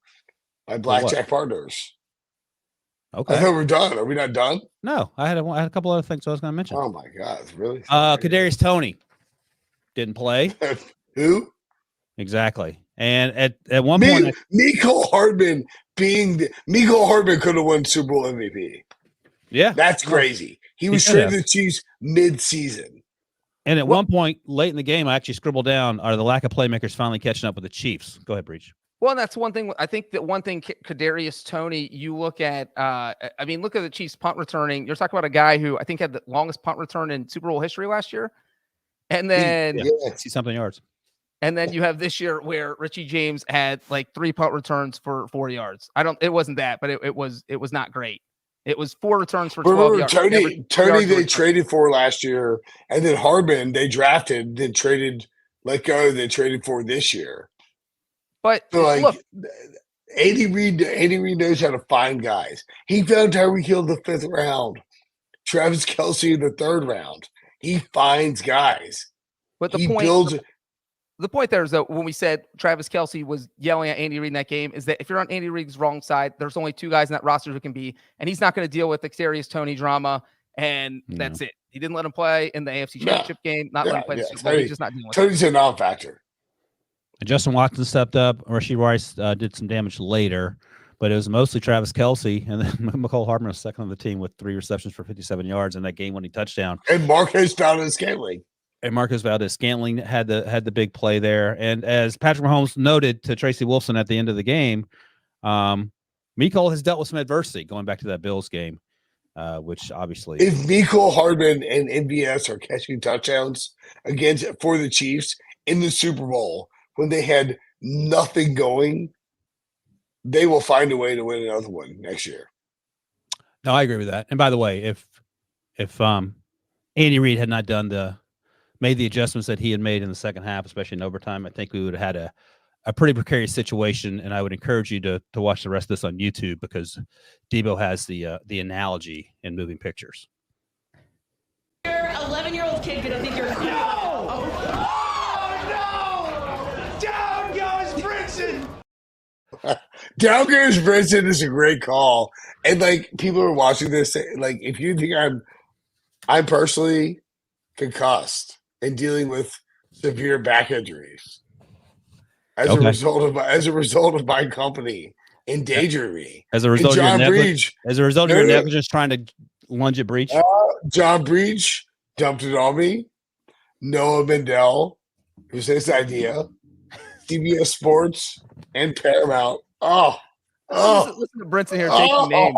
my blackjack partners. Okay. I thought we're done. Are we not done? No, I had a couple other things I was going to mention. Oh my God, really? Kadarius Toney didn't play. Who? Exactly. And at one point, Mecole Hardman could have won Super Bowl MVP. Yeah, that's crazy. He was traded to the Chiefs mid-season. And at one point late in the game, I actually scribbled down, are the lack of playmakers finally catching up with the Chiefs? Go ahead, Breech. Well, that's one thing. I think that one thing, Kadarius Toney, you look at, look at the Chiefs punt returning. You're talking about a guy who I think had the longest punt return in Super Bowl history last year. And then see something yards. And then you have this year where Richie James had 3 punt returns for 4 yards. It wasn't that, but it was not great. It was 4 returns for 12 yards. Tony they traded for last year, and then Hardman they drafted, then traded, let go, then traded for this year. But so look, Andy Reid knows how to find guys. He found Tyreek Hill in the 5th round, Travis Kelce in the 3rd round. He finds guys. But the he point, builds. the point there is that when we said Travis Kelce was yelling at Andy Reid in that game, is that if you're on Andy Reid's wrong side, there's only 2 guys in that roster who can be, and he's not going to deal with Xarius Toney drama, and that's it. He didn't let him play in the AFC Championship game, not let him play the Super Bowl. He's just not dealing with Tony's a non-factor. Justin Watson stepped up. Rashee Rice did some damage later, but it was mostly Travis Kelce, and then McCole Hardman was second on the team with 3 receptions for 57 yards in that game-winning touchdown. And Marquez Valdez-Scantling. And Marquez Valdez-Scantling had the big play there. And as Patrick Mahomes noted to Tracy Wolfson at the end of the game, Mecole has dealt with some adversity going back to that Bills game, which obviously. If Mecole Hardman and MVS are catching touchdowns for the Chiefs in the Super Bowl when they had nothing going, they will find a way to win another one next year. No, I agree with that. And by the way, if Andy Reid had not made the adjustments that he had made in the second half, especially in overtime, I think we would have had a pretty precarious situation. And I would encourage you to watch the rest of this on YouTube because Debo has the analogy in moving pictures. Your 11-year-old kid gonna think you're no! Down goes Brinson! Down goes Brinson is a great call. And like people are watching this, like if you think I'm personally concussed and dealing with severe back injuries as a result of my company endangering me. As a result of your negligence trying to lunge at Breech. John Breech dumped it on me. Noah Mendel, it was his idea. CBS Sports and Paramount. Listen to Brinson here taking names.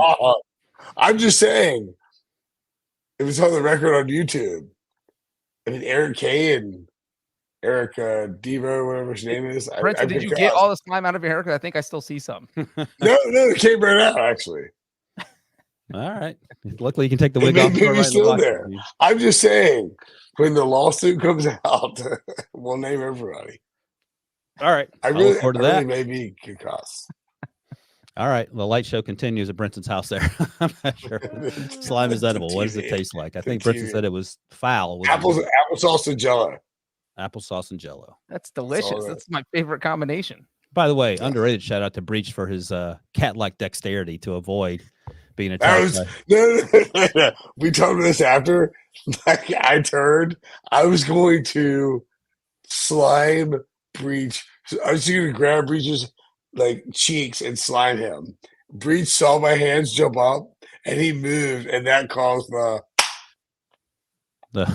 I'm just saying. It was on the record on YouTube. I mean, Eric K and Eric Devo, whatever his name is. Brinson, did you get all the slime out of your haircut? I think I still see some. No, it came right out, actually. All right. Luckily, you can take the wig off. Maybe still there. I'm just saying, when the lawsuit comes out, we'll name everybody. All right. I really may be concussed. All right. The light show continues at Brinson's house there. I'm not sure. Slime is edible. What does it taste like? I think Brinson said it was foul. Applesauce and Jello. Applesauce and Jello. That's delicious. That's my favorite combination. By the way, underrated shout out to Breech for his cat-like dexterity to avoid being attacked. No. We talked about this after. Like, I was going to slime Breech. I was going to grab Breech's cheeks and slime him. Breech saw my hands jump up and he moved, and that caused the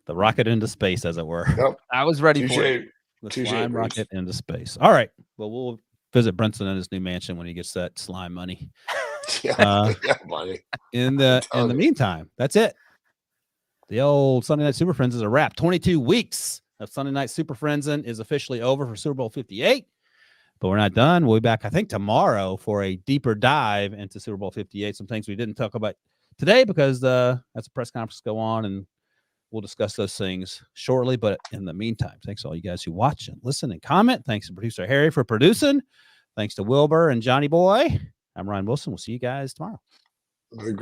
rocket into space, as it were. Yep. I was ready for it. The slime rocket into space. All right. Well, we'll visit Brinson in his new mansion when he gets that slime money. Money. In the meantime, that's it. The old Sunday Night Super Friends is a wrap. 22 weeks of Sunday Night Super Friends is officially over for Super Bowl 58. But we're not done. We'll be back, I think, tomorrow for a deeper dive into Super Bowl 58. Some things we didn't talk about today because that's a press conference go on, and we'll discuss those things shortly. But in the meantime, thanks to all you guys who watch and listen and comment. Thanks to producer Harry for producing. Thanks to Wilbur and Johnny Boy. I'm Ryan Wilson. We'll see you guys tomorrow. The great